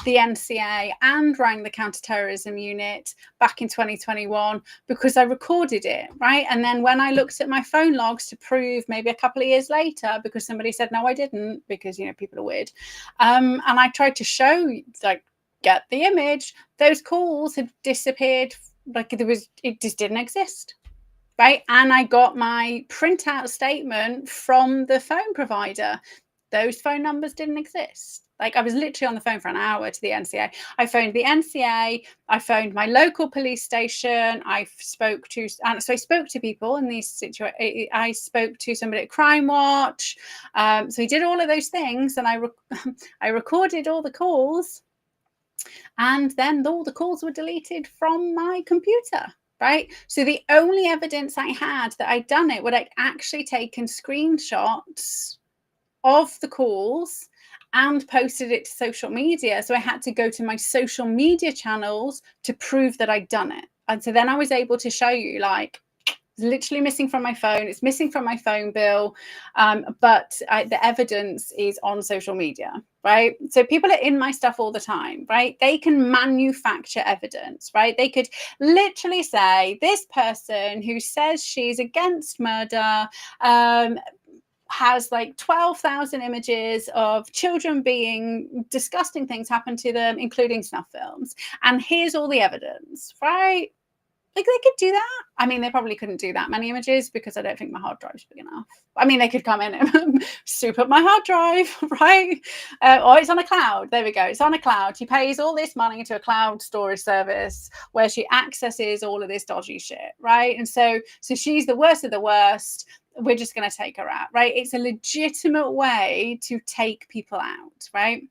the NCA and rang the counterterrorism unit back in 2021 because I recorded it, right? And then when I looked at my phone logs to prove maybe a couple of years later, because somebody said, no, I didn't, because, you know, people are weird. And I tried to show, like, get the image. Those calls had disappeared. Like it just didn't exist. Right. And I got my printout statement from the phone provider. Those phone numbers didn't exist. Like I was literally on the phone for an hour to the NCA. I phoned the NCA. I phoned my local police station. I spoke to people in these situations. I spoke to somebody at Crime Watch. So he did all of those things, and I recorded all the calls, and then all the calls were deleted from my computer. Right. So the only evidence I had that I'd done it would I'd actually taken screenshots of the calls and posted it to social media. So I had to go to my social media channels to prove that I'd done it. And so then I was able to show you, like, it's literally missing from my phone. It's missing from my phone bill. But the evidence is on social media, right? So people are in my stuff all the time, right? They can manufacture evidence, right? They could literally say, this person who says she's against murder has like 12,000 images of children being disgusting things happen to them, including snuff films. And here's all the evidence, right? Like they could do that. I mean, they probably couldn't do that many images because I don't think my hard drive's big enough. I mean, they could come in and soup up my hard drive, right? Or it's on a cloud. There we go. It's on a cloud. She pays all this money to a cloud storage service where she accesses all of this dodgy shit, right? And so she's the worst of the worst. We're just going to take her out, right? It's a legitimate way to take people out, right?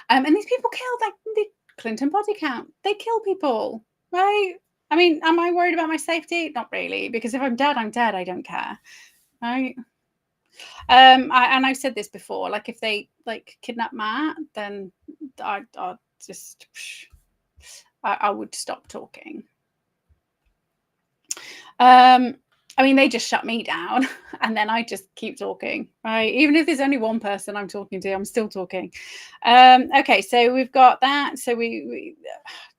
And these people kill, like the Clinton body count. They kill people, right? I mean, am I worried about my safety? Not really, because if I'm dead, I'm dead. I don't care, right? I've said this before. Like, if they like kidnap Matt, then I would stop talking. I mean, they just shut me down, and then I just keep talking, right? Even if there's only one person I'm talking to, I'm still talking. Okay, so we've got that. So we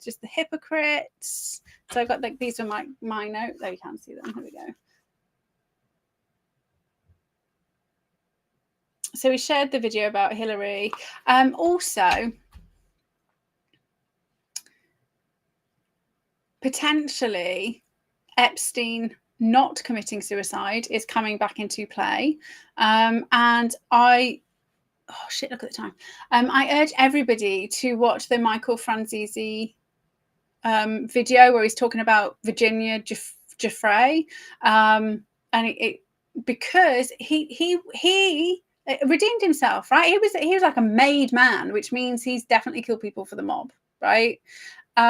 just the hypocrites. So I've got like these are my notes. Oh, you can't see them. Here we go. So we shared the video about Hillary. Also, potentially, Epstein not committing suicide is coming back into play. And look at the time. I urge everybody to watch the Michael Franzese video where he's talking about Virginia Giuffre, and it because he redeemed himself, right? He was like a made man, which means he's definitely killed people for the mob, right? He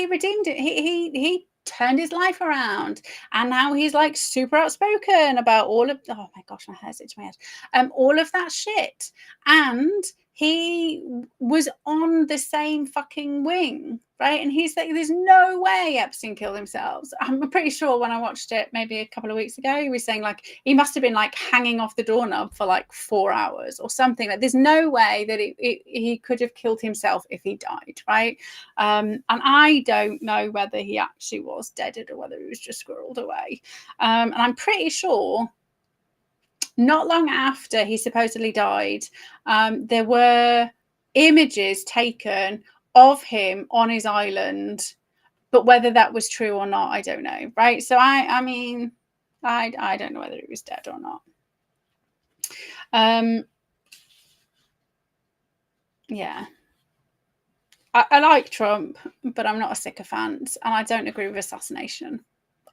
redeemed it. He turned his life around, and now he's like super outspoken about all of, oh my gosh, my hair's itching my head, all of that shit. And he was on the same fucking wing, right? And he's like, there's no way Epstein killed himself. I'm pretty sure when I watched it maybe a couple of weeks ago, he was saying like he must have been like hanging off the doorknob for like 4 hours or something. Like there's no way that he could have killed himself if he died, right? And I don't know whether he actually was deaded or whether he was just squirreled away. And I'm pretty sure not long after he supposedly died, there were images taken of him on his island, but whether that was true or not, I don't know, right? So I mean, I don't know whether he was dead or not. Yeah. I like Trump, but I'm not a sycophant, and I don't agree with assassination.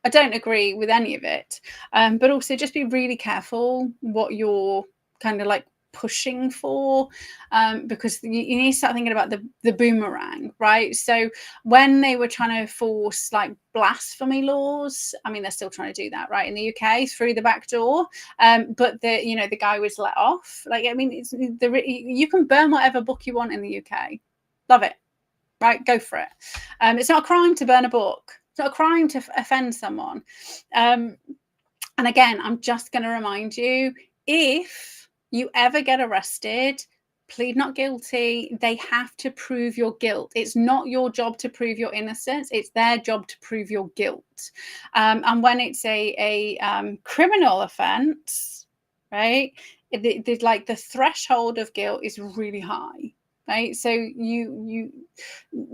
I don't agree with any of it, but also just be really careful what you're kind of like pushing for, because you need to start thinking about the boomerang, right? So when they were trying to force like blasphemy laws, I mean they're still trying to do that, right, in the UK through the back door, but the guy was let off. Like I mean, you can burn whatever book you want in the UK, love it, right? Go for it. It's not a crime to burn a book. It's not a crime to offend someone. And again, I'm just going to remind you, if you ever get arrested, plead not guilty. They have to prove your guilt. It's not your job to prove your innocence. It's their job to prove your guilt. And when it's a criminal offense, right, like the threshold of guilt is really high. Right, so you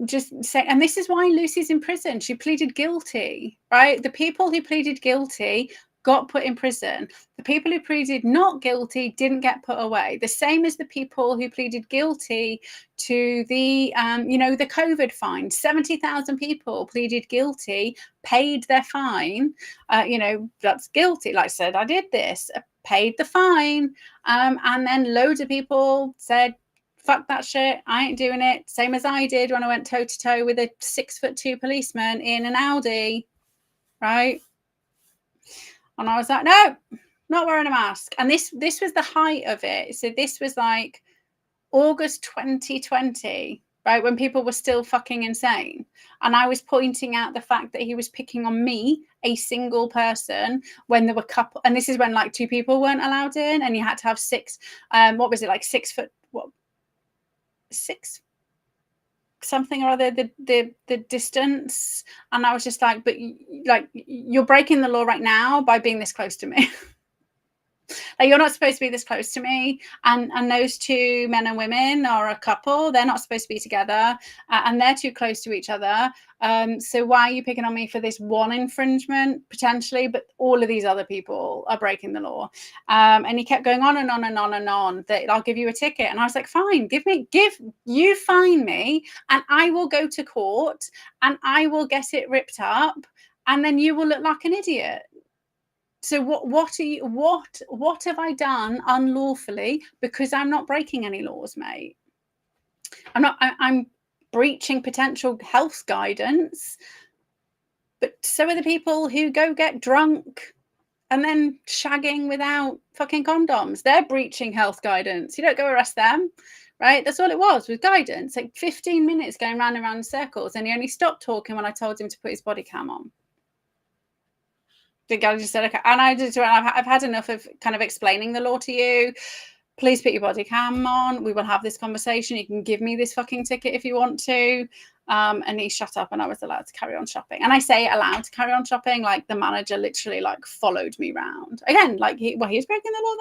just say, and this is why Lucy's in prison. She pleaded guilty, right? The people who pleaded guilty got put in prison. The people who pleaded not guilty didn't get put away. The same as the people who pleaded guilty to the the COVID fine. 70,000 people pleaded guilty, paid their fine. That's guilty. Like I said, I did this, paid the fine, and then loads of people said, fuck that shit, I ain't doing it. Same as I did when I went toe to toe with a 6'2" policeman in an Audi, right? And I was like, no, not wearing a mask. And this was the height of it. So this was like August 2020, right, when people were still fucking insane. And I was pointing out the fact that he was picking on me, a single person, when there were couple, and this is when like 2 people weren't allowed in, and you had to have 6, what was it, like 6 foot, what, 6 something or other, the distance. And I was just like, but like you're breaking the law right now by being this close to me. Like you're not supposed to be this close to me, and those 2 men and women are a couple. They're not supposed to be together, and they're too close to each other. So why are you picking on me for this one infringement potentially, but all of these other people are breaking the law? And he kept going on and on and on and on, that I'll give you a ticket. And I was like, fine, you fine me, and I will go to court and I will get it ripped up, and then you will look like an idiot. So what have I done unlawfully? Because I'm not breaking any laws, mate. I'm breaching potential health guidance, but so are the people who go get drunk and then shagging without fucking condoms. They're breaching health guidance. You don't go arrest them, right? That's all it was guidance. Like 15 minutes going round and round in circles, and he only stopped talking when I told him to put his body cam on. The guy just said, okay, and I've had enough of kind of explaining the law to you. Please put your body cam on. We will have this conversation. You can give me this fucking ticket if you want to. And he shut up, and I was allowed to carry on shopping. And I say allowed to carry on shopping, like the manager literally like followed me round. Again, like he was breaking the law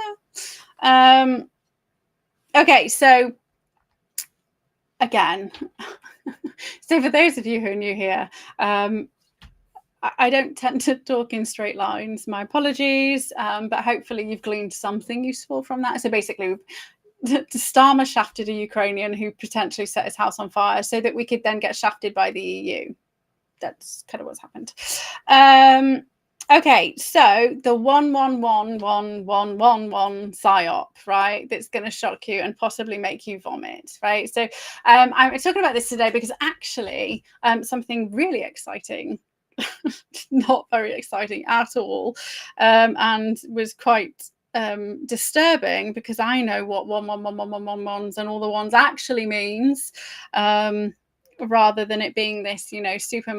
there. Okay, so again, so for those of you who are new here, I don't tend to talk in straight lines. My apologies, but hopefully you've gleaned something useful from that. So basically, Starmer shafted a Ukrainian who potentially set his house on fire so that we could then get shafted by the EU. That's kind of what's happened. Okay, so the 1111111 PsyOp, right? That's going to shock you and possibly make you vomit, right? So I'm talking about this today because actually something really exciting, not very exciting at all, and was quite disturbing, because I know what 1111111s and all the ones actually means, rather than it being this, you know, super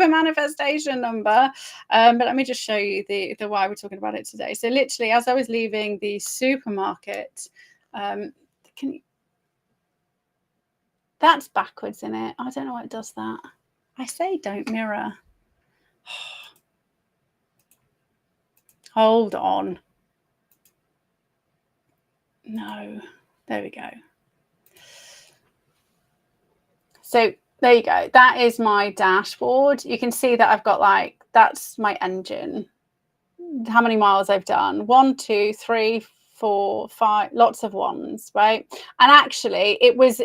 manifestation number. But let me just show you the why we're talking about it today. So literally, as I was leaving the supermarket, can you, that's backwards in it. I don't know why it does that. I say don't mirror. Hold on. No, there we go. So there you go. That is my dashboard. You can see that I've got, like, that's my engine. How many miles I've done? 1, 2, 3, 4, 5. Lots of ones, right? And actually, it was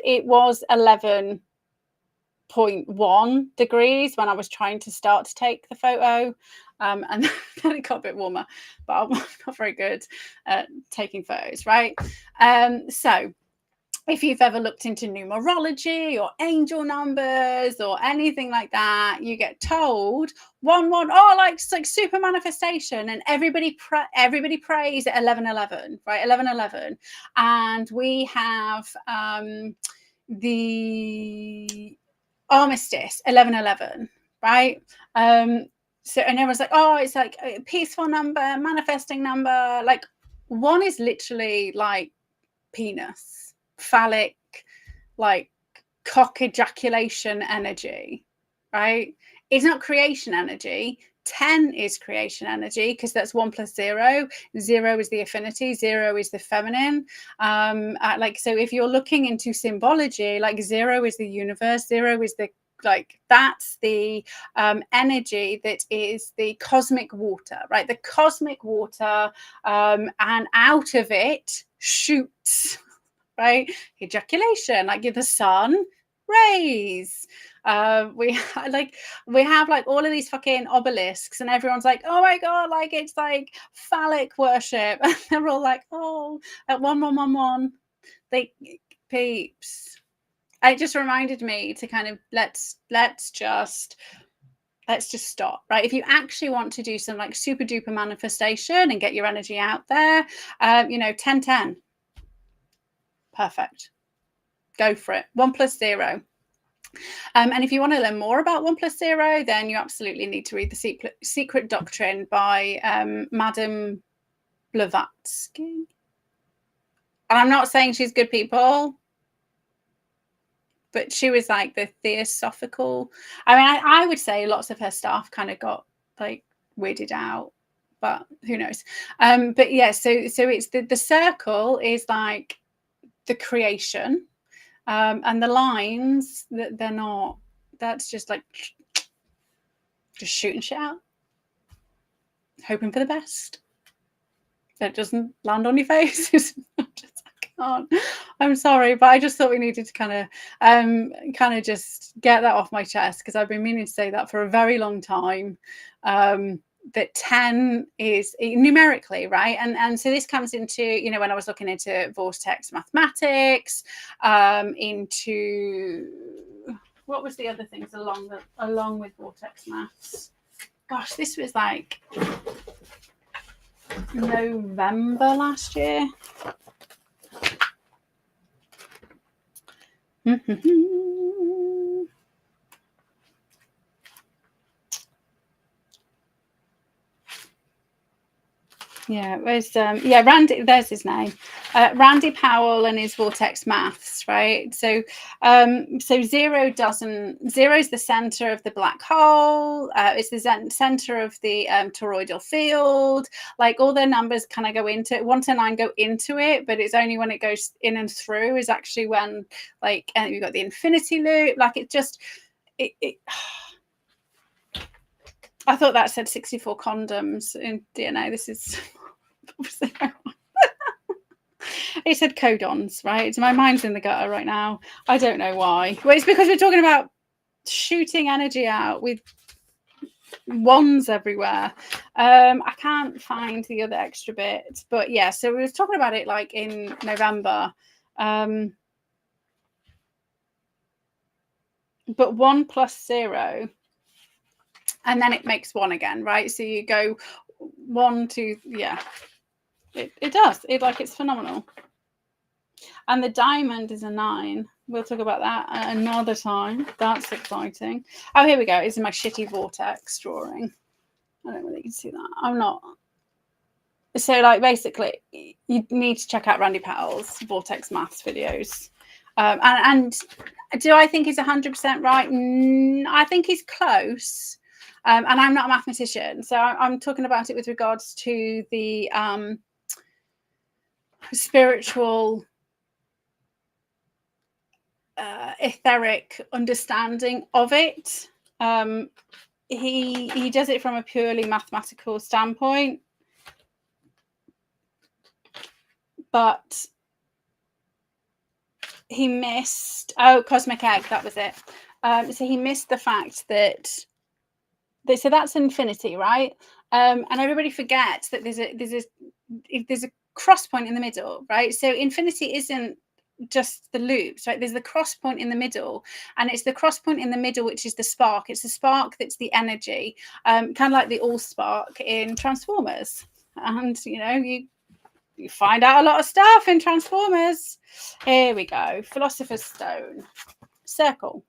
11.1 degrees when I was trying to start to take the photo, and then it got a bit warmer. But I'm not very good at taking photos, right? So if you've ever looked into numerology or angel numbers or anything like that, you get told 1-1, oh, like it's like super manifestation, and everybody prays at 11:11, right? 11:11, and we have the armistice 11:11, right? So, and everyone's like, oh, it's like a peaceful number, manifesting number. Like, 1 is literally like penis, phallic, like cock ejaculation energy, right? It's not creation energy. 10 is creation energy, because that's 1 plus 0. 0 is the affinity, 0 is the feminine. Like, so if you're looking into symbology, like 0 is the universe, 0 is the, like, that's the energy that is the cosmic water, right? The cosmic water, and out of it shoots, right? Ejaculation, like the sun rays. We have like all of these fucking obelisks, and everyone's like, oh my god, like it's like phallic worship, and they're all like, oh, at 1111, they peeps. It just reminded me to kind of let's just stop, right? If you actually want to do some like super duper manifestation and get your energy out there, 10-10, perfect, go for it. 1 plus 0. And if you want to learn more about 1 plus 0, then you absolutely need to read the Secret Doctrine by Madame Blavatsky. And I'm not saying she's good people, but she was like the theosophical. I mean, I would say lots of her stuff kind of got like weirded out, but who knows? But yeah, so it's the circle is like the creation, and the lines that they're not. That's just like just shooting shit out, hoping for the best. That doesn't land on your face. I'm sorry, but I just thought we needed to kind of just get that off my chest, because I've been meaning to say that for a very long time. That 10 is numerically, right? And so this comes into, when I was looking into vortex mathematics, into what was the other things along with vortex maths. Gosh, this was like November last year. Yeah, it was Randy, there's his name, Randy Powell and his vortex maths, right? So zero is the center of the black hole. It's the center of the toroidal field. Like, all their numbers kind of go into it. 1 to 9 go into it, but it's only when it goes in and through is actually when, like, and you've got the infinity loop. Like, it just it I thought that said 64 condoms in DNA. This is it said codons, right? So my mind's in the gutter right now. I don't know why. Well, it's because we're talking about shooting energy out with wands everywhere. I can't find the other extra bit, but yeah, so we were talking about it like in November. But 1 plus 0, and then it makes 1 again, right? So you go 1, 2, yeah. It does. It's phenomenal. And the diamond is a 9. We'll talk about that another time. That's exciting. Oh, here we go. It's in my shitty vortex drawing. I don't know whether you can see that. I'm not. So, like, basically, you need to check out Randy Powell's Vortex Maths videos. And do I think he's 100% right? I think he's close. And I'm not a mathematician. So I'm talking about it with regards to the spiritual, etheric understanding of it. He does it from a purely mathematical standpoint. But he missed, cosmic egg, that was it. So he missed the fact that so that's infinity, right? And everybody forgets that there's a cross point in the middle, right? So infinity isn't just the loops, right? There's the cross point in the middle, and it's the cross point in the middle which is the spark. It's the spark that's the energy, kind of like the all spark in Transformers. And you find out a lot of stuff in Transformers. Here we go. Philosopher's Stone. Circle.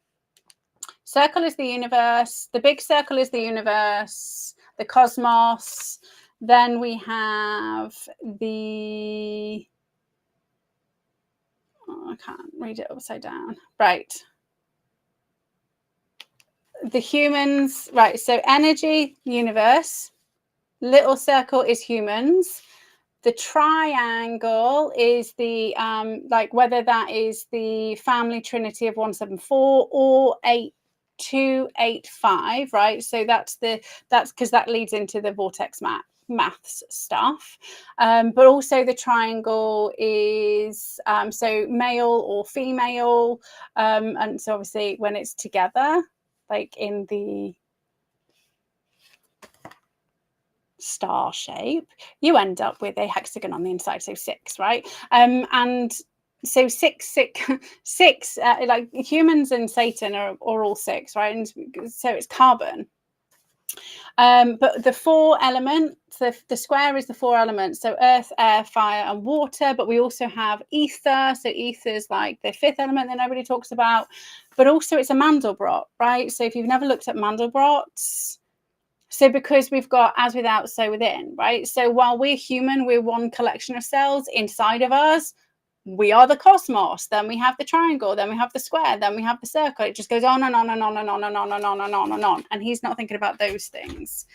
Circle is the universe. The big circle is the universe, the cosmos. Then we have the... I can't read it upside down. Right. The humans. Right. So energy, universe. Little circle is humans. The triangle is the whether that is the family trinity of 174 or 8285, right? So that's because that leads into the vortex maths stuff. But also the triangle is so male or female, and so obviously when it's together, like in the star shape, you end up with a hexagon on the inside, so 6, right? And so six like humans and Satan are all 6, right? And so it's carbon. But the 4 elements, the square is the 4 elements, so earth, air, fire, and water. But we also have ether. So ether is like the 5th element that nobody talks about, but also it's a Mandelbrot, right? So if you've never looked at Mandelbrots, so because we've got as without, so within, right? So while we're human, we're one collection of cells. Inside of us, we are the cosmos. Then we have the triangle. Then we have the square. Then we have the circle. It just goes on and on and on and on and on and on and on and on. And he's not thinking about those things.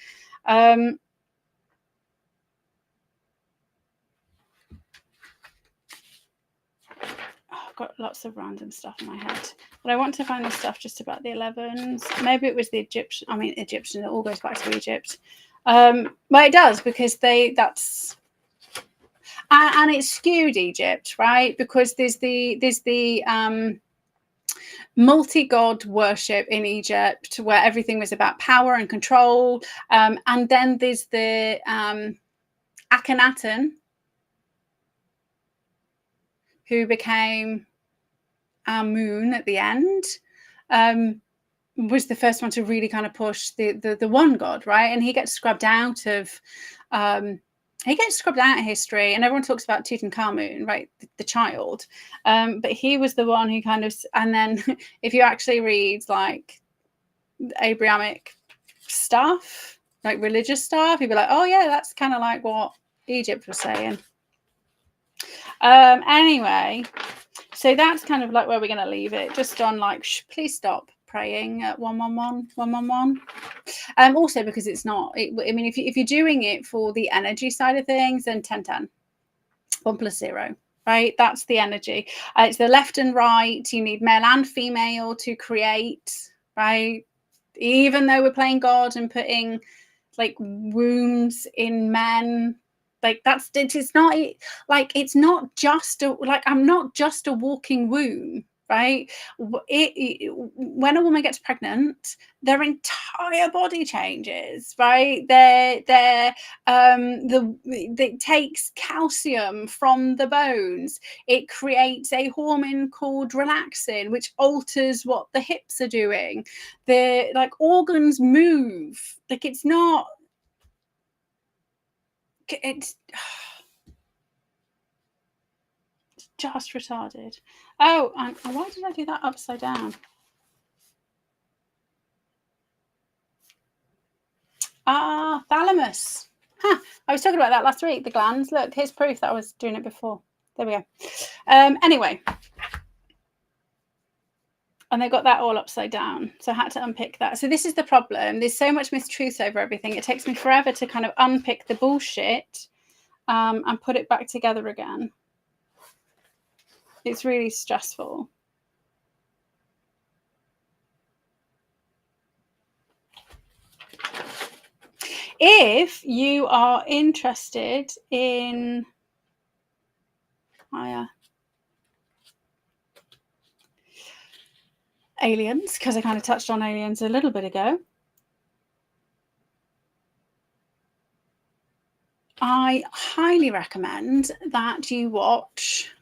I've got lots of random stuff in my head, but I want to find the stuff just about the 11s. Maybe it was the Egyptian. I mean, Egyptian. It all goes back to Egypt. Well, it does, because that's and it's skewed Egypt, right? Because there's the multi-god worship in Egypt where everything was about power and control, and then there's the Akhenaten, who became our moon at the end, was the first one to really kind of push the one god, right? And he gets scrubbed out of history, and everyone talks about Tutankhamun, right, the child, but he was the one who kind of, and then if you actually read like Abrahamic stuff, like religious stuff, you'd be like, oh yeah, that's kind of like what Egypt was saying. Anyway, so that's kind of like where we're going to leave it, just on like, please stop praying at 111. Also because it's not, I mean, if you're doing it for the energy side of things, then 1010, 1 + 0, right? That's the energy. It's the left and right. You need male and female to create, right? Even though we're playing God and putting like wombs in men, like it's not like, it's not just like, I'm not just a walking womb, right? When a woman gets pregnant, their entire body changes, right? It takes calcium from the bones. It creates a hormone called relaxin, which alters what the hips are doing. The like organs move. Like it's Just retarded. Oh, and why did I do that upside down? Thalamus. Huh. I was talking about that last week, the glands. Look, here's proof that I was doing it before. There we go. Anyway. And they got that all upside down. So I had to unpick that. So this is the problem. There's so much mistruth over everything. It takes me forever to kind of unpick the bullshit and put it back together again. It's really stressful. If you are interested in aliens, because I kind of touched on aliens a little bit ago, I highly recommend that you watch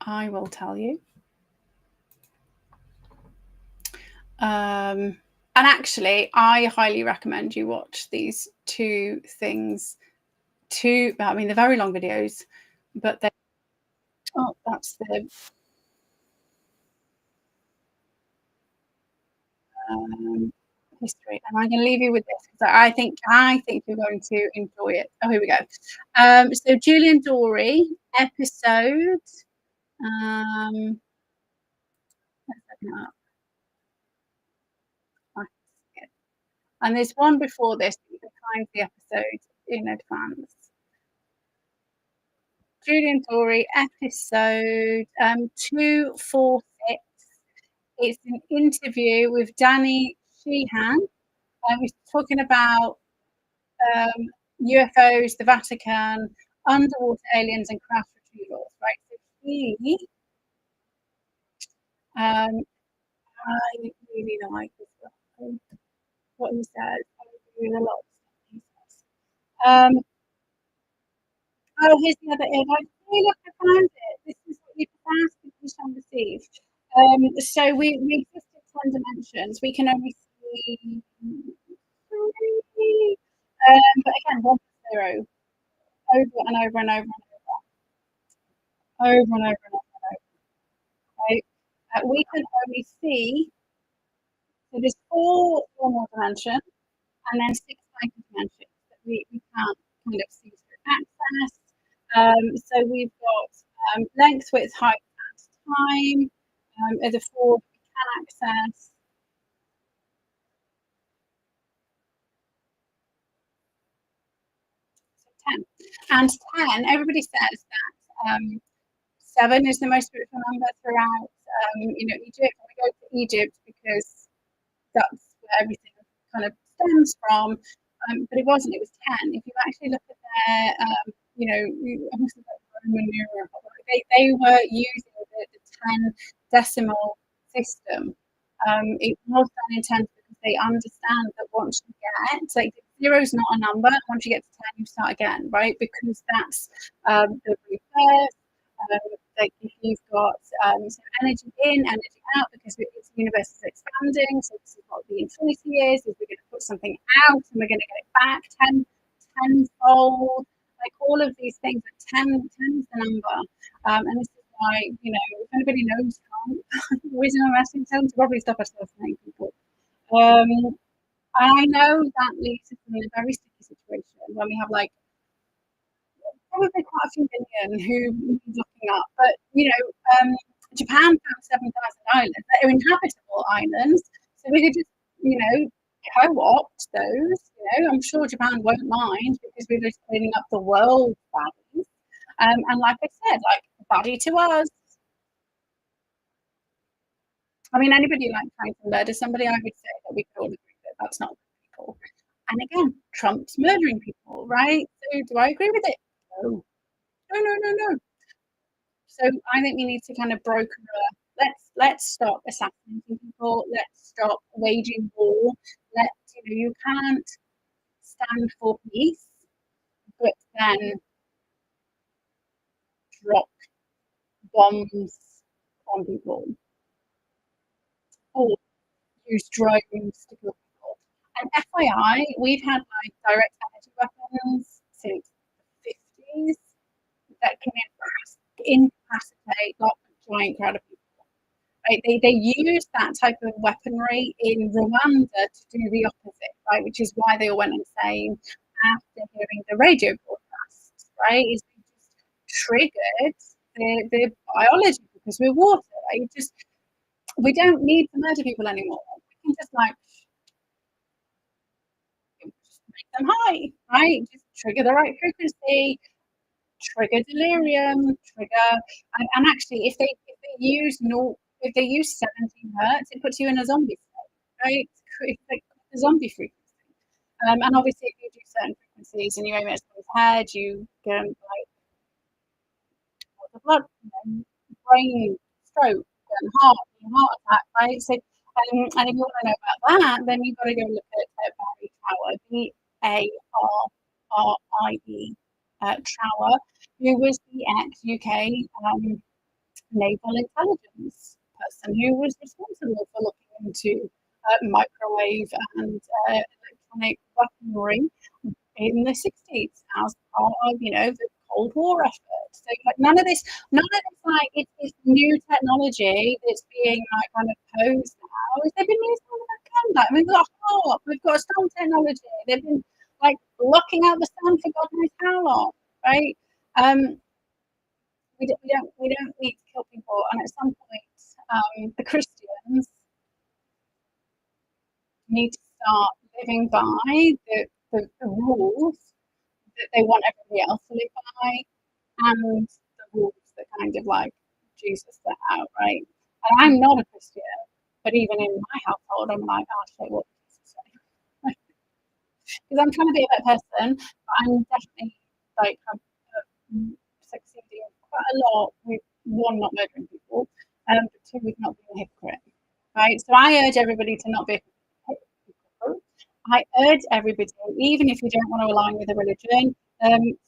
I will tell you. And actually, I highly recommend you watch these two things. I mean, they're very long videos, but they. Oh, that's the. History, and I'm going to leave you with this because I think you're going to enjoy it. Oh, here we go. So Julian Dory episode. And there's one before this. You can find the episode in advance. Julian Dory episode 246. It's an interview with Danny Sheehan. He's talking about UFOs, the Vatican, underwater aliens, and craft retrievals. Right. So I really like this guy. What he says. I agree with a lot of stuff he says. Oh, here's the other egg. Look, I found it. This is what you ask if we shall receive. So we exist in 10 dimensions. We can only see but again, 1 0 over and over and over and over. Over and over and over and over. Right? We can only see, so there's 4 normal dimensions and then 6 hyper dimensions that we can't kind of see through access. So we've got length, width, height, and time are the 4 we can access. So 10. And 10, everybody says that 7 is the most spiritual number throughout Egypt. We go to Egypt because that's where everything kind of stems from. But it wasn't, it was 10. If you actually look at their, they were using the 10 decimal system. It was done in 10 because they understand that once you get, like, 0 is not a number. Once you get to 10, you start again, right? Because that's the rebirth. Like if you've got energy in, energy out, because the universe is expanding. So this is what the infinity is we're going to put something out and we're going to get it back tenfold. Like all of these things, 10 is the number. And this is why, if anybody knows wisdom and wrestling terms, probably stop us listening, people. I know that leaves us in a very sticky situation when we have probably quite a few million who need looking up, but Japan found 7,000 islands that are inhabitable islands, so we could just co-opt those. I'm sure Japan won't mind because we're just cleaning up the world's baddies. And like I said, baddie to us. I mean, anybody trying to murder somebody, I would say that we could all agree that that's not people. And again, Trump's murdering people, right? So do I agree with it? No. So I think we need to kind of broker. Let's stop assassinating people. Let's stop waging war. You can't stand for peace, but then drop bombs on people or use drones to kill people. And FYI, we've had direct energy weapons since the 50s that can incapacitate like a giant crowd of people. Right? They use that type of weaponry in Rwanda to do the opposite, right? Which is why they all went insane after hearing the radio broadcasts, right? Is they just triggered the biology because we're water, right? We don't need to murder people anymore. We can just like just make them high, right? Just trigger the right frequency, trigger delirium, trigger, and actually, if they use 17 hertz, it puts you in a zombie state, right? It's like a zombie frequency. And obviously, if you do certain frequencies and you aim it at someone's head, you get like the blood, brain stroke and heart attack, right? So, and if you want to know about that, then you've got to go look at Barry Tower, Barie, Trower, who was the ex-UK naval intelligence person who was responsible for looking into microwave and electronic weaponry in the 60s as part of, the Cold War effort. So like none of this like it's new technology that's being like kind of posed now. They've been using all the back end. Like, we've got HARP, we've got storm technology. They've been like blocking out the sun for God knows how long, right? We don't need to kill people, and at some point, the Christians need to start living by the rules that they want everybody else to live by, and the rules that kind of like Jesus set out, right? And I'm not a Christian, but even in my household, I'm like, oh shit, what did Jesus say? Because I'm trying to be a better person, but I'm definitely like succeeding quite a lot with one, not murdering people, but two, with not being a hypocrite. Right? So I urge everybody to not be a hypocrite. I urge everybody, even if you don't want to align with a religion,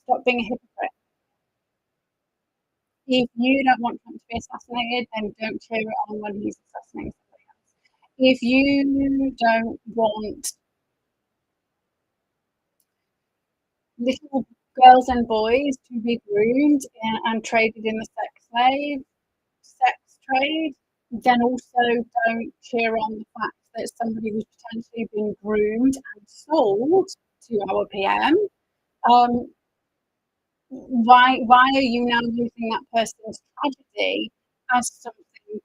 stop being a hypocrite. If you don't want Trump to be assassinated, then don't cheer it on when he's assassinating somebody else. If you don't want little girls and boys to be groomed and traded in the sex trade, then also don't cheer on the fact that somebody was potentially being groomed and sold to our PM. Why are you now using that person's tragedy as something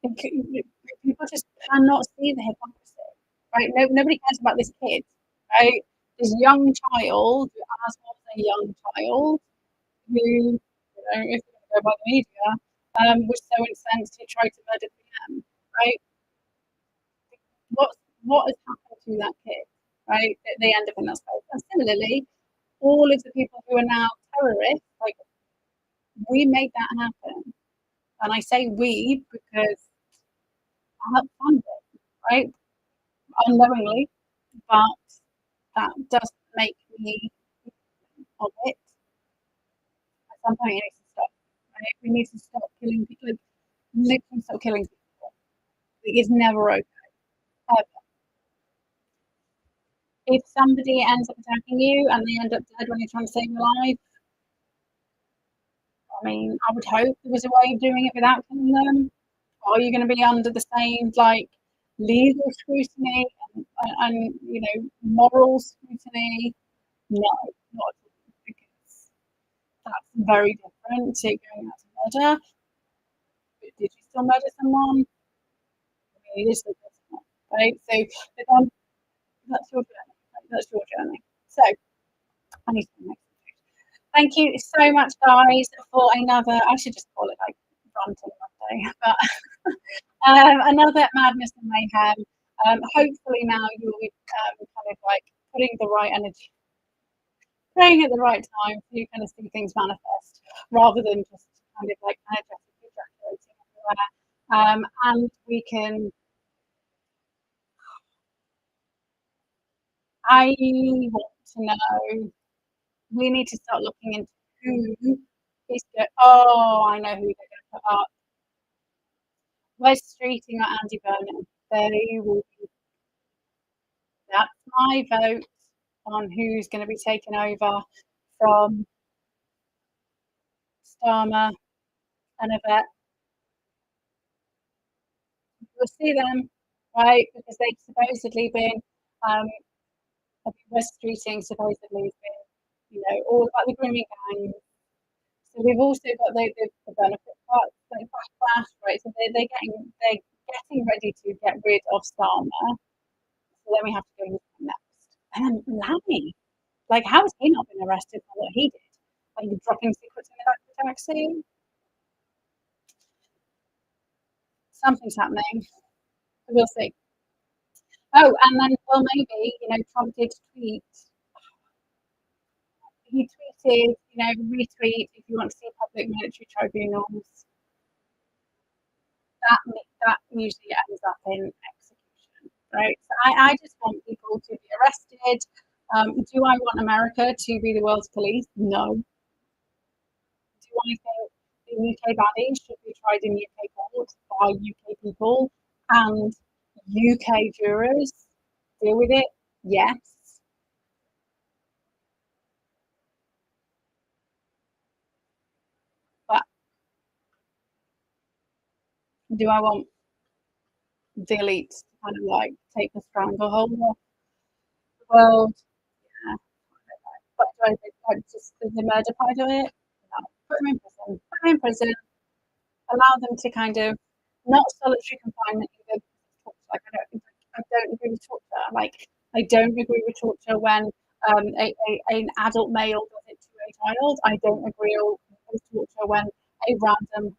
that people just cannot see the hypocrisy, right? Nobody cares about this kid, right? This young child, as was a young child, who, if you go by the media, was so incensed he tried to murder PM, right? What has happened to that kid, right? They end up in that space. And similarly, all of the people who are now terrorists, like, we made that happen. And I say we because I helped fund it, right? Unknowingly, but that doesn't make me of it. At some point, it needs to stop. Right? We need to stop killing people. Like, literally stop killing people. It is never okay. Ever. If somebody ends up attacking you and they end up dead when you're trying to save their life, I mean, I would hope there was a way of doing it without killing them. Are you going to be under the same like legal scrutiny and moral scrutiny? No, not at all, because that's very different to going out to murder. But did you still murder someone? I mean, it is still personal, right? So, but then that's your journey. That's your journey. So, I need to make. Thank you so much, guys, for another. I should just call it like ranting Monday, but another Madness and Mayhem. Hopefully now you'll be kind of like putting the right energy, praying at the right time so you kind of see things manifest rather than just kind of like energetically ejaculating everywhere. And we can. I want to know. We need to start looking into who is good. Oh, I know who they're going to put up. Wes Streeting or Andy Burnham. They will be. That's my vote. on who's going to be taken over from Starmer and Yvette. We'll see them, right? Because they've supposedly been West Streeting supposedly has been, all about the grooming gangs. So we've also got the benefit part, like backlash, right? So they're getting ready to get rid of Starmer. So then we have to go with him next. And then Lanny, like, how has he not been arrested for what he did? Like dropping secrets in the back of the taxi? Something's happening. We'll see. Oh, and then, well, maybe, Trump did tweet. He tweeted, retweet if you want to see public military tribunals. That usually ends up in execution, right? So I just want people to be arrested. Do I want America to be the world's police? No. Do I think the UK baddies should be tried in UK courts by UK people and UK jurors deal with it? Yes. But do I want the elites to kind of like take the stranglehold of the world? Yeah. But do I think like just the murder part of it? No. Put them in prison. Put them in prison. Allow them to kind of not solitary confinement either. Like I don't agree with torture. Like I don't agree with torture when an adult male does it to a child. I don't agree with torture when a random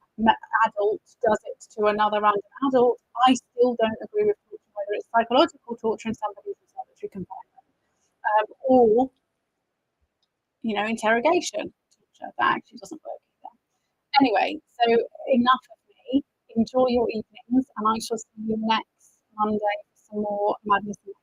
adult does it to another random adult. I still don't agree with torture, whether it's psychological torture and somebody's in solitary confinement, or interrogation torture. That actually doesn't work either. Anyway, so enough of me. Enjoy your evenings, and I shall see you next Monday for some more Madness and